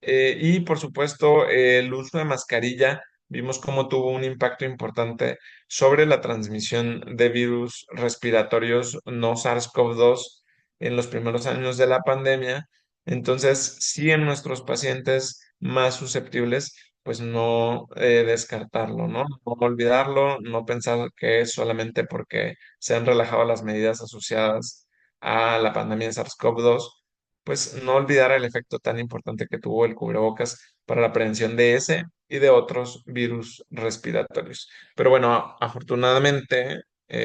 [SPEAKER 1] Y por supuesto, el uso de mascarilla, vimos cómo tuvo un impacto importante sobre la transmisión de virus respiratorios no SARS-CoV-2 en los primeros años de la pandemia. Entonces, sí en nuestros pacientes más susceptibles, pues no descartarlo, ¿no? No olvidarlo, no pensar que es solamente porque se han relajado las medidas asociadas a la pandemia de SARS-CoV-2, pues no olvidar el efecto tan importante que tuvo el cubrebocas para la prevención de ese y de otros virus respiratorios. Pero bueno, afortunadamente,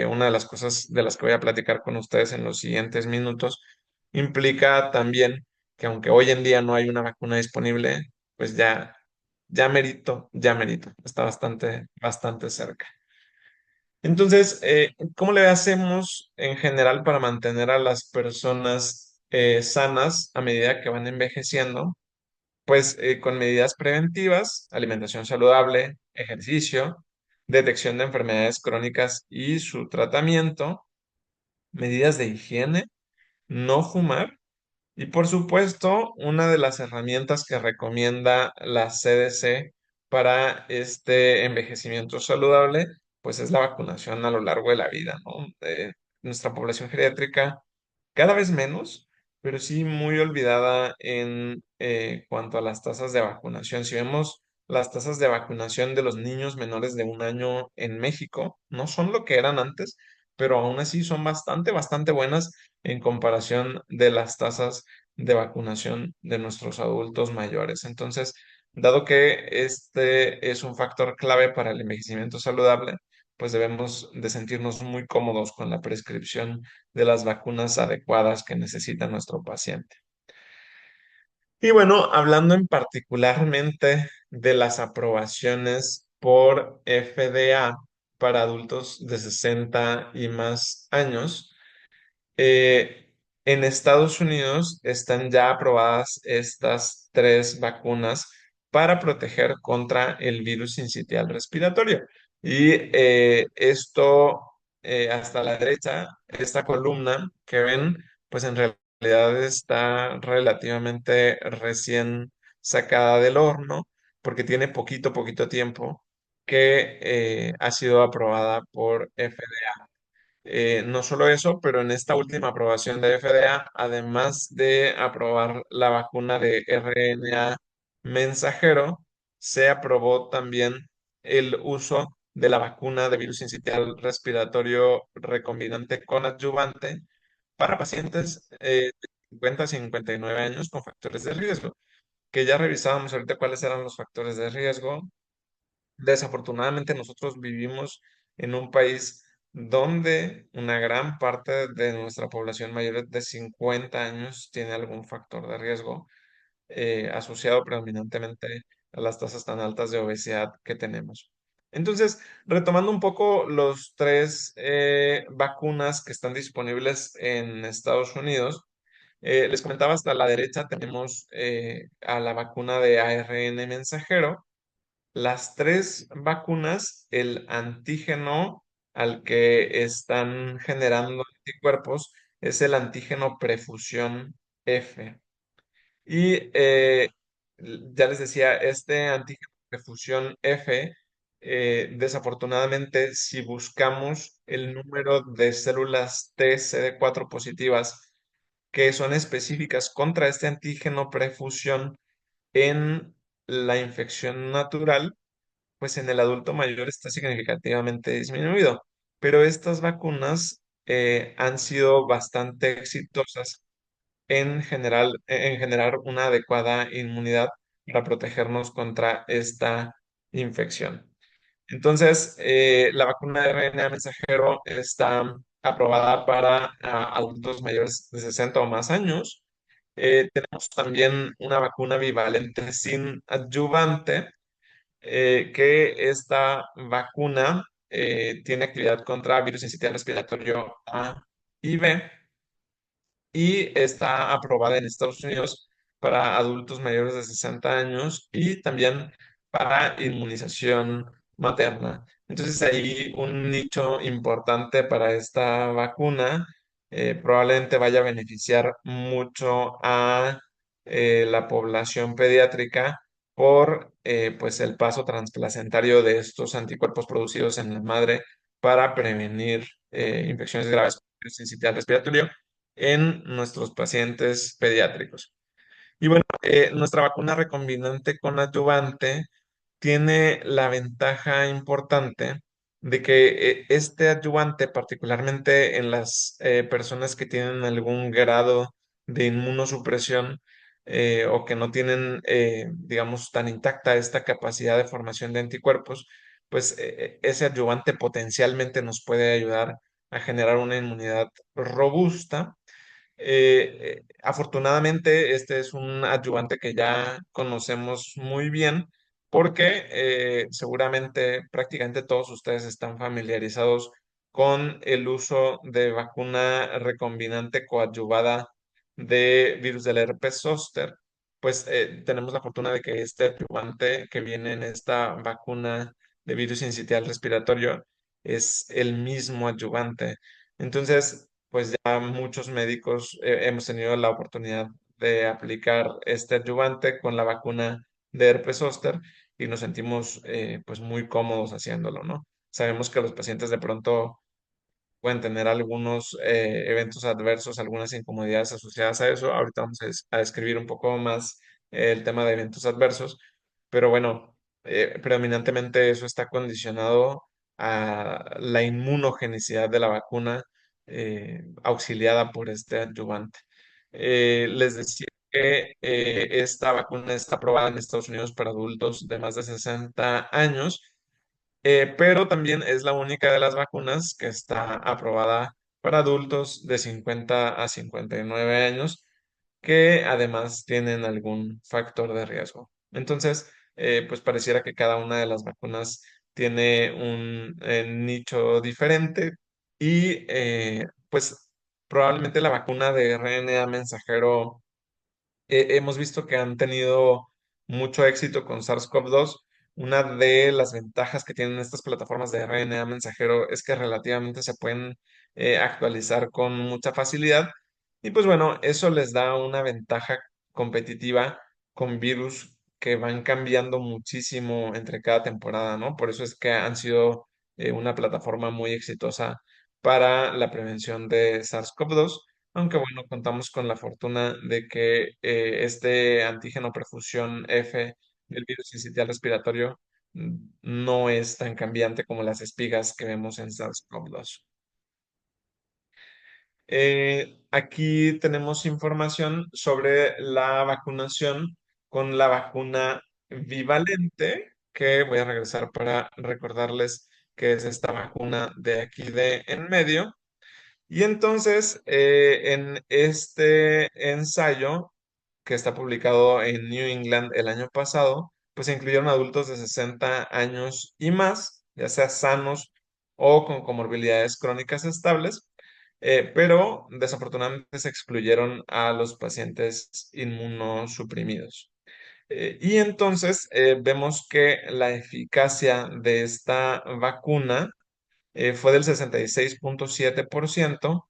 [SPEAKER 1] una de las cosas de las que voy a platicar con ustedes en los siguientes minutos implica también que aunque hoy en día no hay una vacuna disponible, pues ya merito, está bastante cerca. Entonces, ¿cómo le hacemos en general para mantener a las personas sanas a medida que van envejeciendo? Pues con medidas preventivas, alimentación saludable, ejercicio, detección de enfermedades crónicas y su tratamiento, medidas de higiene, no fumar y por supuesto, una de las herramientas que recomienda la CDC para este envejecimiento saludable, pues es la vacunación a lo largo de la vida, ¿no? Nuestra población geriátrica cada vez menos, pero sí muy olvidada en cuanto a las tasas de vacunación. Si vemos las tasas de vacunación de los niños menores de 1 año en México, no son lo que eran antes, pero aún así son bastante buenas en comparación de las tasas de vacunación de nuestros adultos mayores. Entonces, dado que este es un factor clave para el envejecimiento saludable, pues debemos de sentirnos muy cómodos con la prescripción de las vacunas adecuadas que necesita nuestro paciente. Y bueno, hablando en particularmente de las aprobaciones por FDA para adultos de 60 y más años, eh, en Estados Unidos están ya aprobadas estas tres vacunas para proteger contra el virus sincitial respiratorio. Y esto, hasta la derecha, esta columna que ven, pues en realidad está relativamente recién sacada del horno porque tiene poquito tiempo que ha sido aprobada por FDA. No solo eso, pero en esta última aprobación de FDA, además de aprobar la vacuna de RNA mensajero, se aprobó también el uso de la vacuna de virus sincitial respiratorio recombinante con adyuvante para pacientes de 50 a 59 años con factores de riesgo, que ya revisábamos ahorita cuáles eran los factores de riesgo. Desafortunadamente nosotros vivimos en un país donde una gran parte de nuestra población mayor de 50 años tiene algún factor de riesgo asociado predominantemente a las tasas tan altas de obesidad que tenemos. Entonces, retomando un poco los tres vacunas que están disponibles en Estados Unidos, les comentaba hasta la derecha tenemos a la vacuna de ARN mensajero. Las tres vacunas, el antígeno al que están generando anticuerpos es el antígeno prefusión F. Y ya les decía, este antígeno prefusión F, desafortunadamente, si buscamos el número de células T CD4 positivas que son específicas contra este antígeno prefusión en la infección natural, pues en el adulto mayor está significativamente disminuido. Pero estas vacunas han sido bastante exitosas en generar una adecuada inmunidad para protegernos contra esta infección. Entonces, la vacuna de RNA mensajero está aprobada para adultos mayores de 60 o más años. Tenemos también una vacuna bivalente sin adyuvante, que esta vacuna tiene actividad contra virus sincitial respiratorio A y B y está aprobada en Estados Unidos para adultos mayores de 60 años y también para inmunización materna. Entonces, ahí un nicho importante para esta vacuna probablemente vaya a beneficiar mucho a la población pediátrica por pues el paso transplacentario de estos anticuerpos producidos en la madre para prevenir infecciones graves por virus sincitial respiratorio en nuestros pacientes pediátricos. Y bueno, nuestra vacuna recombinante con adyuvante tiene la ventaja importante de que este adyuvante, particularmente en las personas que tienen algún grado de inmunosupresión o que no tienen, digamos, tan intacta esta capacidad de formación de anticuerpos, pues ese adyuvante potencialmente nos puede ayudar a generar una inmunidad robusta. Afortunadamente, este es un adyuvante que ya conocemos muy bien porque seguramente prácticamente todos ustedes están familiarizados con el uso de vacuna recombinante coadyuvada de virus del herpes zóster. Pues tenemos la fortuna de que este adyuvante que viene en esta vacuna de virus sincitial respiratorio es el mismo adyuvante. Entonces, pues ya muchos médicos hemos tenido la oportunidad de aplicar este adyuvante con la vacuna de herpes zóster y nos sentimos pues muy cómodos haciéndolo, ¿no? Sabemos que los pacientes de pronto pueden tener algunos eventos adversos, algunas incomodidades asociadas a eso. Ahorita vamos a describir un poco más el tema de eventos adversos, pero bueno, predominantemente eso está condicionado a la inmunogenicidad de la vacuna auxiliada por este adyuvante. Les decía que esta vacuna está aprobada en Estados Unidos para adultos de más de 60 años, pero también es la única de las vacunas que está aprobada para adultos de 50 a 59 años que además tienen algún factor de riesgo. Entonces, pues pareciera que cada una de las vacunas tiene un nicho diferente y pues probablemente la vacuna de RNA mensajero hemos visto que han tenido mucho éxito con SARS-CoV-2. Una de las ventajas que tienen estas plataformas de RNA mensajero es que relativamente se pueden actualizar con mucha facilidad. Y pues bueno, eso les da una ventaja competitiva con virus que van cambiando muchísimo entre cada temporada, ¿no? Por eso es que han sido una plataforma muy exitosa para la prevención de SARS-CoV-2, aunque bueno, contamos con la fortuna de que este antígeno perfusión F del virus sincitial respiratorio no es tan cambiante como las espigas que vemos en SARS-CoV-2. Aquí tenemos información sobre la vacunación con la vacuna bivalente, que voy a regresar para recordarles que es esta vacuna de aquí de en medio. Y entonces, en este ensayo que está publicado en New England el año pasado, pues se incluyeron adultos de 60 años y más, ya sea sanos o con comorbilidades crónicas estables, pero desafortunadamente se excluyeron a los pacientes inmunosuprimidos. Y entonces vemos que la eficacia de esta vacuna fue del 66,7%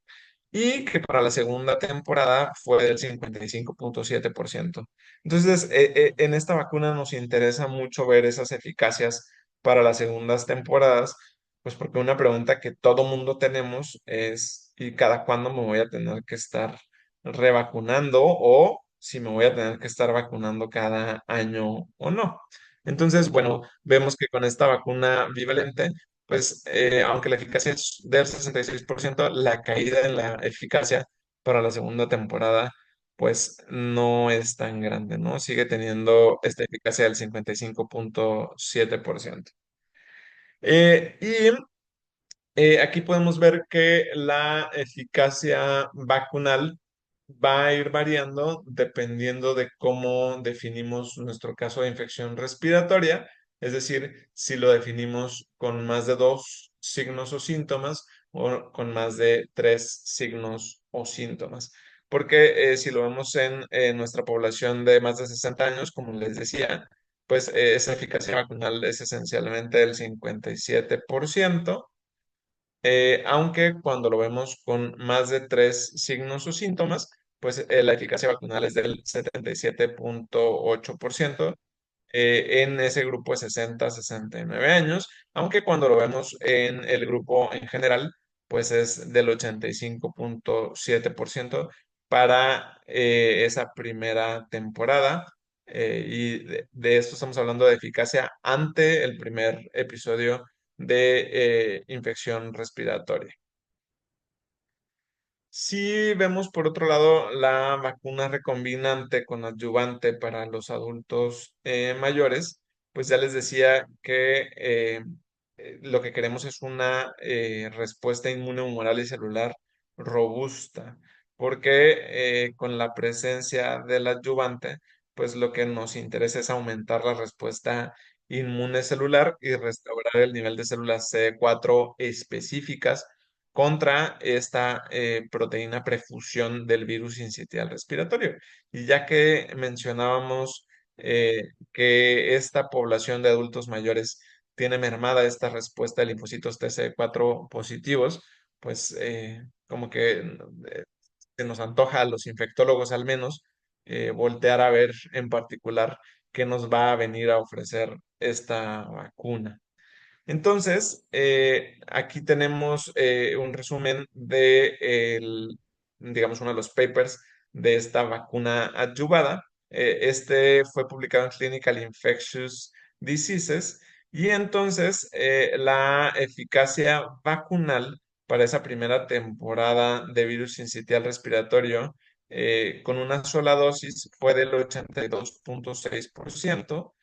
[SPEAKER 1] y que para la segunda temporada fue del 55,7%. Entonces, en esta vacuna nos interesa mucho ver esas eficacias para las segundas temporadas, pues porque una pregunta que todo mundo tenemos es, ¿y cada cuándo me voy a tener que estar revacunando o si me voy a tener que estar vacunando cada año o no? Entonces, bueno, vemos que con esta vacuna bivalente pues aunque la eficacia es del 66%, la caída en la eficacia para la segunda temporada, pues no es tan grande, ¿no? Sigue teniendo esta eficacia del 55,7%. Y Aquí podemos ver que la eficacia vacunal va a ir variando dependiendo de cómo definimos nuestro caso de infección respiratoria, es decir, si lo definimos con más de dos signos o síntomas o con más de tres signos o síntomas. Porque si lo vemos en nuestra población de más de 60 años, como les decía, pues esa eficacia vacunal es esencialmente del 57%. Aunque cuando lo vemos con más de tres signos o síntomas, pues la eficacia vacunal es del 77.8% en ese grupo de 60 a 69 años, aunque cuando lo vemos en el grupo en general, pues es del 85.7% para esa primera temporada. Y de esto estamos hablando de eficacia ante el primer episodio de infección respiratoria. Si vemos por otro lado la vacuna recombinante con adyuvante para los adultos mayores, pues ya les decía que lo que queremos es una respuesta inmune humoral y celular robusta, porque con la presencia del adyuvante, pues lo que nos interesa es aumentar la respuesta inmune celular y restaurar el nivel de células CD4 específicas contra esta proteína prefusión del virus sincitial respiratorio. Y ya que mencionábamos que esta población de adultos mayores tiene mermada esta respuesta de linfocitos TCD4 positivos, pues como que se nos antoja a los infectólogos al menos voltear a ver en particular qué nos va a venir a ofrecer esta vacuna. Entonces, aquí tenemos un resumen de digamos, uno de los papers de esta vacuna adyuvada. Este fue publicado en Clinical Infectious Diseases y entonces la eficacia vacunal para esa primera temporada de virus sincitial respiratorio con una sola dosis fue del 82.6%,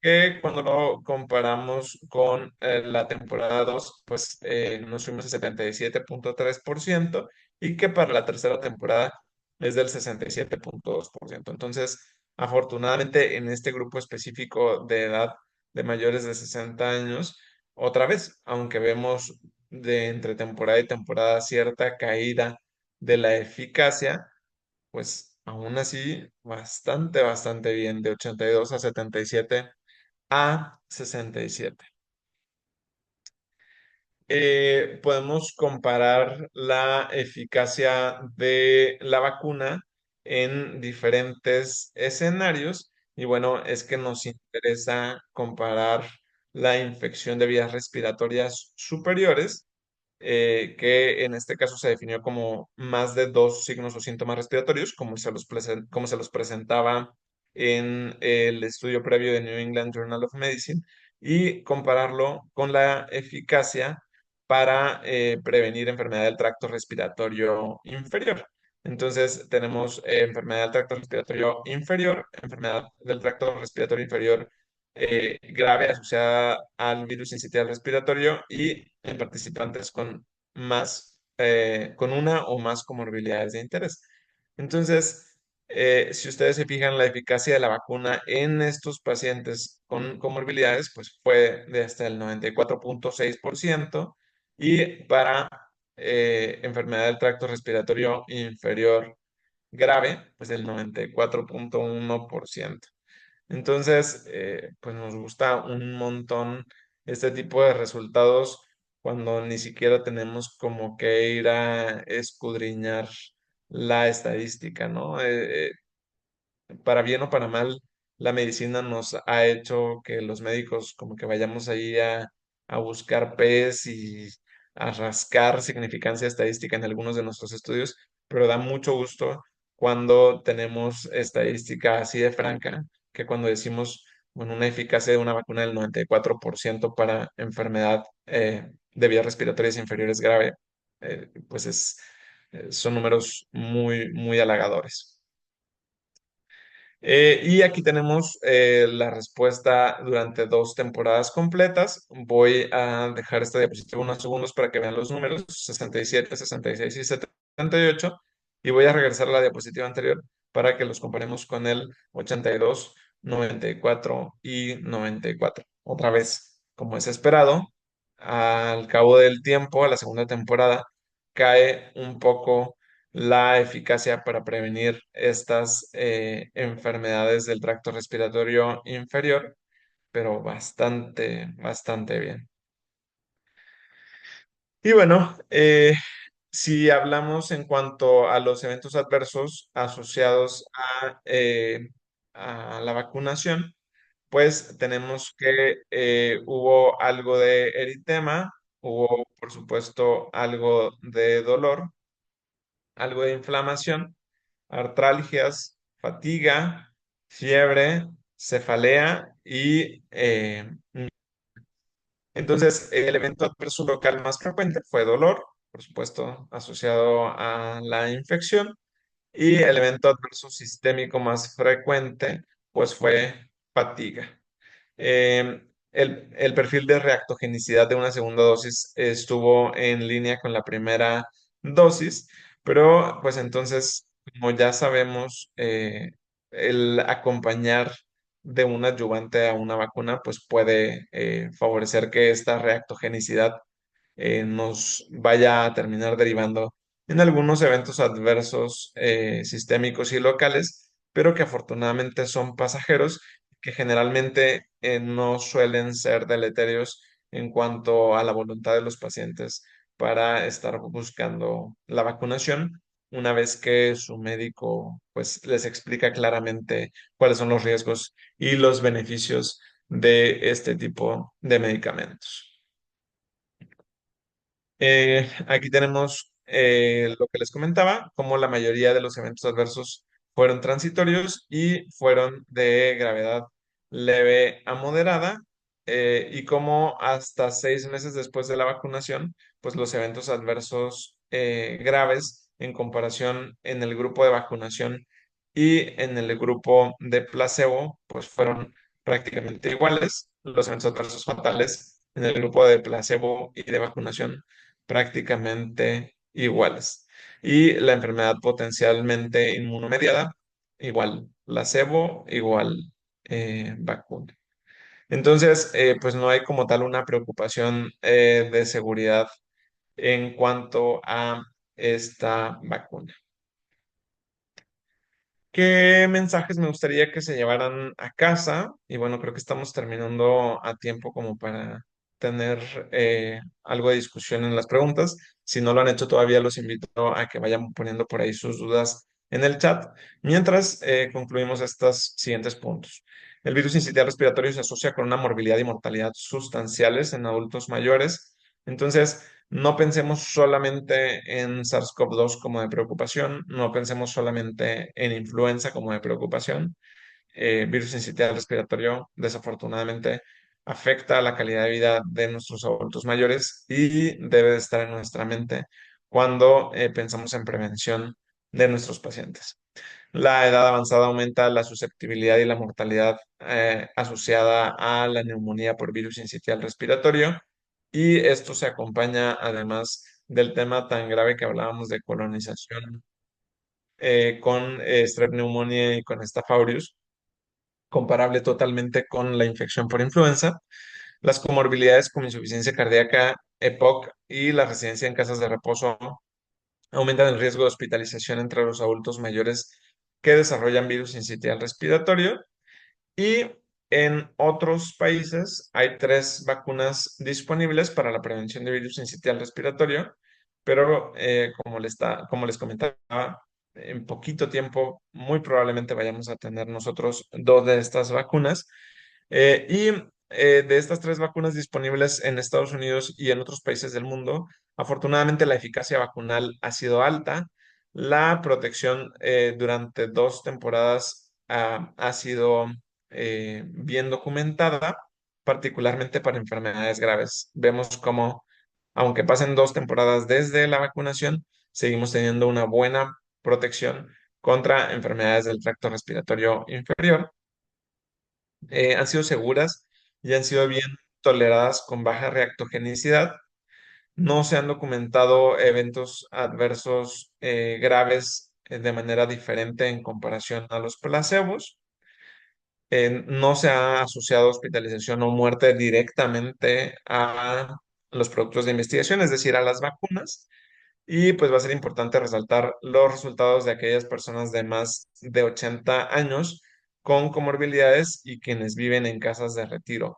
[SPEAKER 1] que cuando lo comparamos con la temporada 2 pues nos fuimos a 77.3% y que para la tercera temporada es del 67.2%. Entonces, afortunadamente en este grupo específico de edad de mayores de 60 años, otra vez, aunque vemos de entre temporada y temporada cierta caída de la eficacia, pues aún así bastante bien, de 82 a 77 a 67. Podemos comparar la eficacia de la vacuna en diferentes escenarios y bueno, es que nos interesa comparar la infección de vías respiratorias superiores, que en este caso se definió como más de dos signos o síntomas respiratorios, como se los presentaba en el estudio previo de New England Journal of Medicine, y compararlo con la eficacia para prevenir enfermedad del tracto respiratorio inferior. Entonces, tenemos enfermedad del tracto respiratorio inferior, enfermedad del tracto respiratorio inferior grave asociada al virus sincitial respiratorio y en participantes con con una o más comorbilidades de interés. Entonces, si ustedes se fijan, la eficacia de la vacuna en estos pacientes con comorbilidades, pues fue de hasta el 94.6% y para enfermedad del tracto respiratorio inferior grave, pues el 94.1%. Entonces, pues nos gusta un montón este tipo de resultados cuando ni siquiera tenemos como que ir a escudriñar la estadística, ¿no? Para bien o para mal, la medicina nos ha hecho que los médicos como que vayamos ahí a buscar P's y a rascar significancia estadística en algunos de nuestros estudios, pero da mucho gusto cuando tenemos estadística así de franca, que cuando decimos, bueno, una eficacia de una vacuna del 94% para enfermedad de vías respiratorias inferiores grave, pues son números muy halagadores. Y aquí tenemos la respuesta durante 2 temporadas completas. Voy a dejar esta diapositiva unos segundos para que vean los números, 67, 66 y 78. Y voy a regresar a la diapositiva anterior para que los comparemos con el 82, 94 y 94. Otra vez, como es esperado, al cabo del tiempo, a la segunda temporada, cae un poco la eficacia para prevenir estas enfermedades del tracto respiratorio inferior, pero bastante, bastante bien. Y bueno, si hablamos en cuanto a los eventos adversos asociados a la vacunación, pues tenemos que hubo algo de eritema, hubo por supuesto algo de dolor, algo de inflamación, artralgias, fatiga, fiebre, cefalea y entonces el evento adverso local más frecuente fue dolor, por supuesto, asociado a la infección, y el evento adverso sistémico más frecuente pues fue fatiga. El perfil de reactogenicidad de una segunda dosis estuvo en línea con la primera dosis, pero pues entonces, como ya sabemos, el acompañar de un adyuvante a una vacuna, pues puede favorecer que esta reactogenicidad nos vaya a terminar derivando en algunos eventos adversos sistémicos y locales, pero que afortunadamente son pasajeros, que generalmente no suelen ser deleterios en cuanto a la voluntad de los pacientes para estar buscando la vacunación, una vez que su médico pues les explica claramente cuáles son los riesgos y los beneficios de este tipo de medicamentos. Aquí tenemos lo que les comentaba, como la mayoría de los eventos adversos fueron transitorios y fueron de gravedad leve a moderada, y como hasta 6 meses después de la vacunación, pues los eventos adversos graves en comparación en el grupo de vacunación y en el grupo de placebo, pues fueron prácticamente iguales. Los eventos adversos fatales en el grupo de placebo y de vacunación prácticamente iguales. Y la enfermedad potencialmente inmunomediada, igual placebo, igual vacuna. Entonces, pues no hay como tal una preocupación de seguridad en cuanto a esta vacuna. ¿Qué mensajes me gustaría que se llevaran a casa? Y bueno, creo que estamos terminando a tiempo como para tener algo de discusión en las preguntas. Si no lo han hecho todavía, los invito a que vayan poniendo por ahí sus dudas en el chat. Mientras concluimos estos siguientes puntos. El virus sincitial respiratorio se asocia con una morbilidad y mortalidad sustanciales en adultos mayores. Entonces, no pensemos solamente en SARS-CoV-2 como de preocupación, no pensemos solamente en influenza como de preocupación. Virus sincitial respiratorio desafortunadamente afecta a la calidad de vida de nuestros adultos mayores y debe de estar en nuestra mente cuando pensamos en prevención de nuestros pacientes. La edad avanzada aumenta la susceptibilidad y la mortalidad asociada a la neumonía por virus sincitial respiratorio, y esto se acompaña además del tema tan grave que hablábamos de colonización con Strep pneumoniae y con Staph aureus, comparable totalmente con la infección por influenza. Las comorbilidades como insuficiencia cardíaca, EPOC y la residencia en casas de reposo aumentan el riesgo de hospitalización entre los adultos mayores que desarrollan virus sincitial respiratorio. Y en otros países hay 3 vacunas disponibles para la prevención de virus sincitial respiratorio, pero como les comentaba, en poquito tiempo muy probablemente vayamos a tener nosotros 2 de estas vacunas. De estas 3 vacunas disponibles en Estados Unidos y en otros países del mundo, afortunadamente la eficacia vacunal ha sido alta. La protección durante 2 temporadas ha sido bien documentada, particularmente para enfermedades graves. Vemos cómo, aunque pasen 2 temporadas desde la vacunación, seguimos teniendo una buena protección contra enfermedades del tracto respiratorio inferior. Han sido seguras y han sido bien toleradas con baja reactogenicidad. No se han documentado eventos adversos graves de manera diferente en comparación a los placebos. No se ha asociado hospitalización o muerte directamente a los productos de investigación, es decir, a las vacunas. Y pues va a ser importante resaltar los resultados de aquellas personas de más de 80 años con comorbilidades y quienes viven en casas de retiro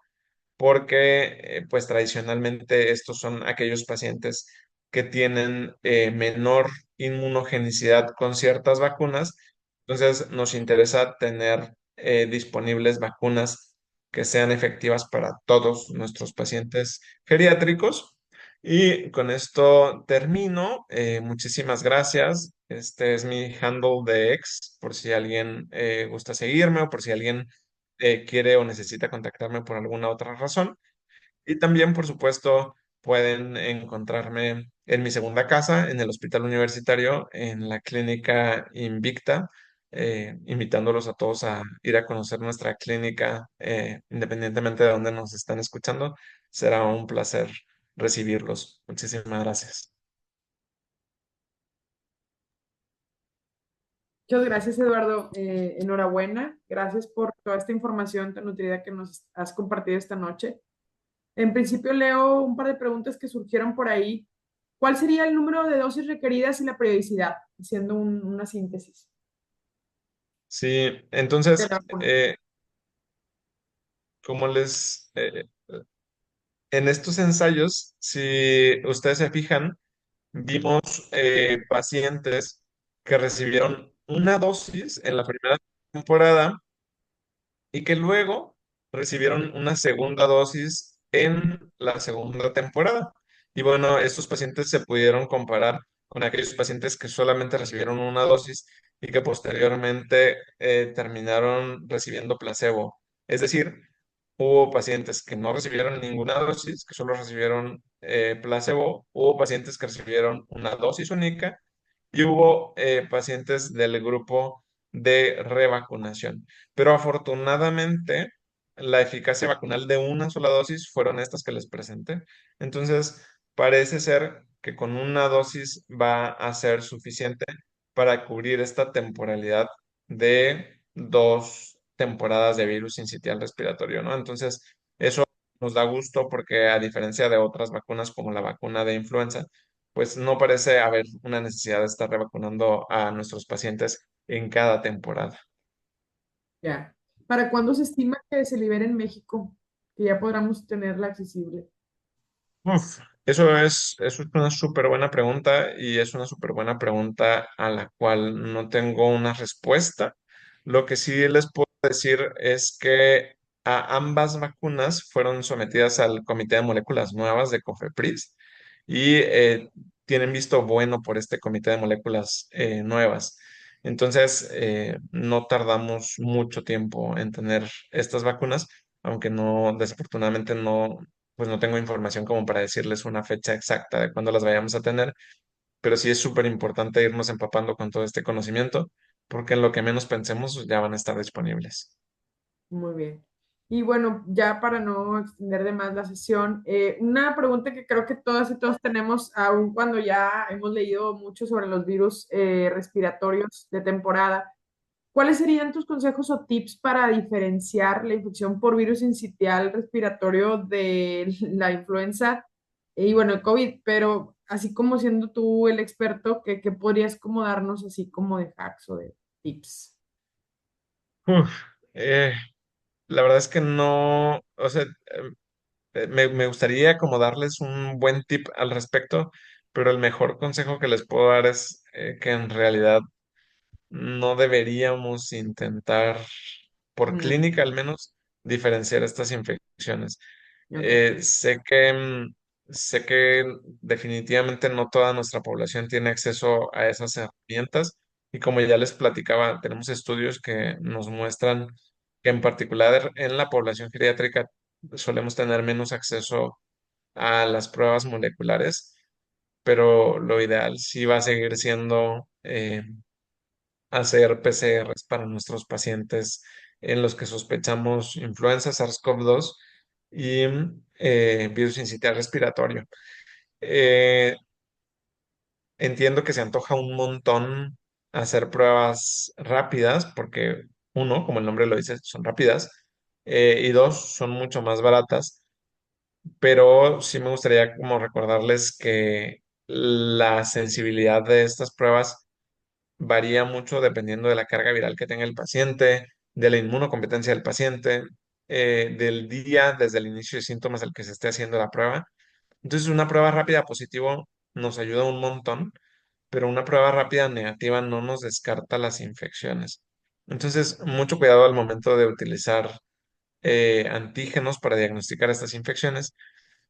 [SPEAKER 1] porque pues tradicionalmente estos son aquellos pacientes que tienen menor inmunogenicidad con ciertas vacunas. Entonces nos interesa tener disponibles vacunas que sean efectivas para todos nuestros pacientes geriátricos. Y con esto termino. Muchísimas gracias. Este es mi handle de X, por si alguien gusta seguirme o por si alguien quiere o necesita contactarme por alguna otra razón. Y también, por supuesto, pueden encontrarme en mi segunda casa, en el Hospital Universitario, en la Clínica Invicta, invitándolos a todos a ir a conocer nuestra clínica, independientemente de dónde nos están escuchando. Será un placer recibirlos. Muchísimas gracias.
[SPEAKER 2] Muchas gracias, Eduardo. Enhorabuena. Gracias por toda esta información tan nutrida que nos has compartido esta noche. En principio, leo un par de preguntas que surgieron por ahí. ¿Cuál sería el número de dosis requeridas y la periodicidad? Haciendo una síntesis
[SPEAKER 1] Sí,
[SPEAKER 2] de
[SPEAKER 1] entonces,
[SPEAKER 2] la vacuna.
[SPEAKER 1] como en estos ensayos, si ustedes se fijan, vimos pacientes que recibieron una dosis en la primera temporada y que luego recibieron una segunda dosis en la segunda temporada. Y bueno, estos pacientes se pudieron comparar con aquellos pacientes que solamente recibieron una dosis y que posteriormente terminaron recibiendo placebo. Es decir, hubo pacientes que no recibieron ninguna dosis, que solo recibieron placebo, hubo pacientes que recibieron una dosis única y hubo pacientes del grupo de revacunación. Pero afortunadamente, la eficacia vacunal de una sola dosis fueron estas que les presenté. Entonces, parece ser que con una dosis va a ser suficiente para cubrir esta temporalidad de 2 temporadas de virus sincitial respiratorio, ¿no? Entonces, eso nos da gusto porque a diferencia de otras vacunas como la vacuna de influenza, pues no parece haber una necesidad de estar revacunando a nuestros pacientes en cada temporada.
[SPEAKER 2] Ya. ¿Para cuándo se estima que se libere en México? Que ya podamos tenerla accesible.
[SPEAKER 1] Uf, eso es una súper buena pregunta y es una súper buena pregunta a la cual no tengo una respuesta. Lo que sí les puedo decir es que a ambas vacunas fueron sometidas al Comité de Moléculas Nuevas de COFEPRIS y tienen visto bueno por este Comité de Moléculas Nuevas. Entonces, no tardamos mucho tiempo en tener estas vacunas, aunque no, desafortunadamente no, pues no tengo información como para decirles una fecha exacta de cuándo las vayamos a tener, pero sí es súper importante irnos empapando con todo este conocimiento, porque en lo que menos pensemos ya van a estar disponibles.
[SPEAKER 2] Muy bien. Y bueno, ya para no extender de más la sesión, una pregunta que creo que todas y todos tenemos, aun cuando ya hemos leído mucho sobre los virus respiratorios de temporada, ¿cuáles serían tus consejos o tips para diferenciar la infección por virus sincitial respiratorio de la influenza y bueno, el COVID? Pero así como siendo tú el experto, ¿qué podrías como darnos así como de hacks o de tips?
[SPEAKER 1] Uf, eh, la verdad es que no, o sea, me gustaría como darles un buen tip al respecto, pero el mejor consejo que les puedo dar es que en realidad no deberíamos intentar, por
[SPEAKER 2] Mm,
[SPEAKER 1] clínica al menos, diferenciar estas infecciones.
[SPEAKER 2] ok.
[SPEAKER 1] Sé que definitivamente no toda nuestra población tiene acceso a esas herramientas y como ya les platicaba, tenemos estudios que nos muestran que en particular en la población geriátrica solemos tener menos acceso a las pruebas moleculares, pero lo ideal sí va a seguir siendo hacer PCRs para nuestros pacientes en los que sospechamos influenza, SARS-CoV-2 y virus sincitial respiratorio. Eh, Entiendo que se antoja un montón hacer pruebas rápidas porque, uno, como el nombre lo dice, son rápidas, y dos, son mucho más baratas, pero sí me gustaría como recordarles que la sensibilidad de estas pruebas varía mucho dependiendo de la carga viral que tenga el paciente, de la inmunocompetencia del paciente, del día desde el inicio de síntomas al que se esté haciendo la prueba. Entonces, una prueba rápida positivo nos ayuda un montón, pero una prueba rápida negativa no nos descarta las infecciones. Entonces, mucho cuidado al momento de utilizar antígenos para diagnosticar estas infecciones,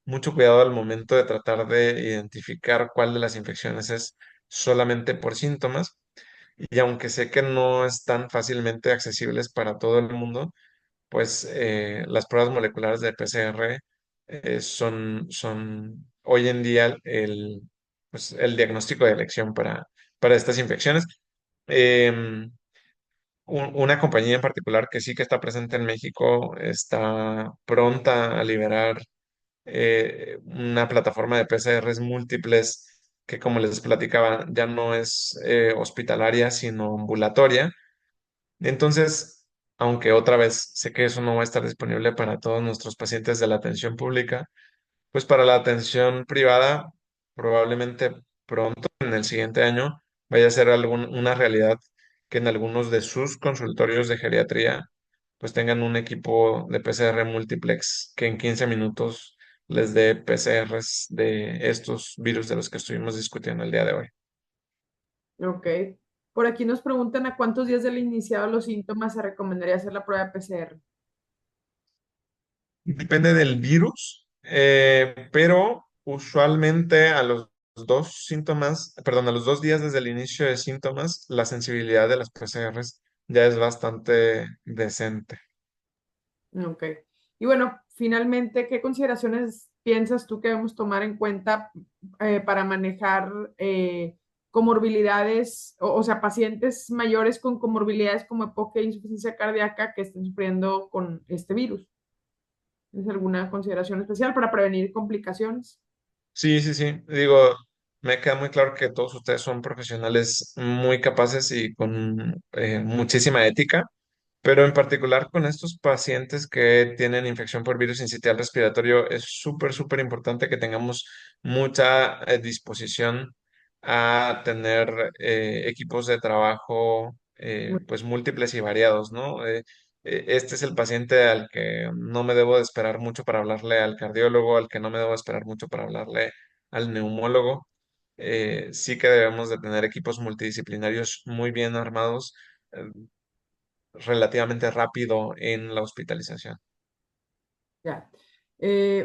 [SPEAKER 1] mucho cuidado al momento de tratar de identificar cuál de las infecciones es solamente por síntomas. Y aunque sé que no están fácilmente accesibles para todo el mundo, pues las pruebas moleculares de PCR son hoy en día pues, el diagnóstico de elección para estas infecciones. Em, una compañía en particular que sí que está presente en México está pronta a liberar una plataforma de PCRs múltiples que, como les platicaba, ya no es hospitalaria, sino ambulatoria. Entonces, aunque otra vez sé que eso no va a estar disponible para todos nuestros pacientes de la atención pública, pues para la atención privada, probablemente pronto, en el siguiente año, vaya a ser una realidad que en algunos de sus consultorios de geriatría, pues tengan un equipo de PCR multiplex que en 15 minutos les dé PCRs de estos virus de los que estuvimos discutiendo el día de hoy.
[SPEAKER 2] Ok. Por aquí nos preguntan a cuántos días del iniciado los síntomas se recomendaría hacer la prueba de PCR.
[SPEAKER 1] Depende del virus, pero usualmente a los 2 síntomas, perdón, a los 2 días desde el inicio de síntomas, la sensibilidad de las PCRs ya es bastante decente.
[SPEAKER 2] Ok. Y bueno, finalmente, ¿qué consideraciones piensas tú que debemos tomar en cuenta para manejar comorbilidades, o sea, pacientes mayores con comorbilidades como EPOC e insuficiencia cardíaca que estén sufriendo con este virus? ¿Es alguna consideración especial para prevenir complicaciones?
[SPEAKER 1] Sí, sí, sí. Digo, me queda muy claro que todos ustedes son profesionales muy capaces y con muchísima ética. Pero en particular con estos pacientes que tienen infección por virus sincitial respiratorio, es súper, súper importante que tengamos mucha disposición a tener equipos de trabajo pues múltiples y variados, ¿no? Este es el paciente al que no me debo de esperar mucho para hablarle al cardiólogo, al que no me debo de esperar mucho para hablarle al neumólogo. Sí que debemos de tener equipos multidisciplinarios muy bien armados relativamente rápido en la hospitalización.
[SPEAKER 2] Ya.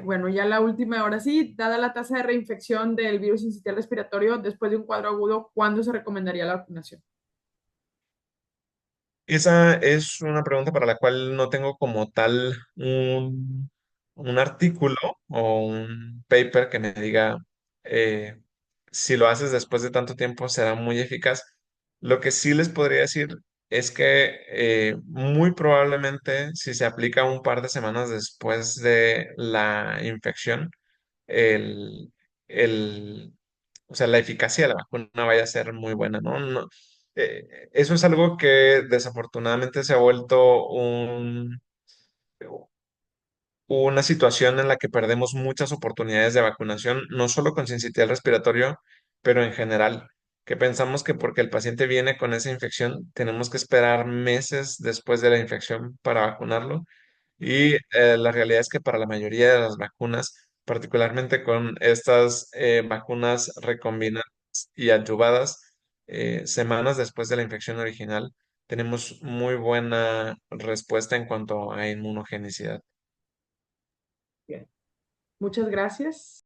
[SPEAKER 2] Bueno, ya la última, ahora sí, dada la tasa de reinfección del virus sincitial respiratorio después de un cuadro agudo, ¿cuándo se recomendaría la vacunación?
[SPEAKER 1] Esa es una pregunta para la cual no tengo como tal un artículo o un paper que me diga eh, si lo haces después de tanto tiempo será muy eficaz. Lo que sí les podría decir es que muy probablemente si se aplica un par de semanas después de la infección, el, el, o sea, la eficacia de la vacuna vaya a ser muy buena, ¿no? Eso es algo que desafortunadamente se ha vuelto una situación en la que perdemos muchas oportunidades de vacunación, no solo con sincitial respiratorio, pero en general, que pensamos que porque el paciente viene con esa infección, tenemos que esperar meses después de la infección para vacunarlo. Y la realidad es que para la mayoría de las vacunas, particularmente con estas vacunas recombinantes y adyuvadas, semanas después de la infección original, tenemos muy buena respuesta en cuanto a inmunogenicidad.
[SPEAKER 2] Bien. Muchas gracias.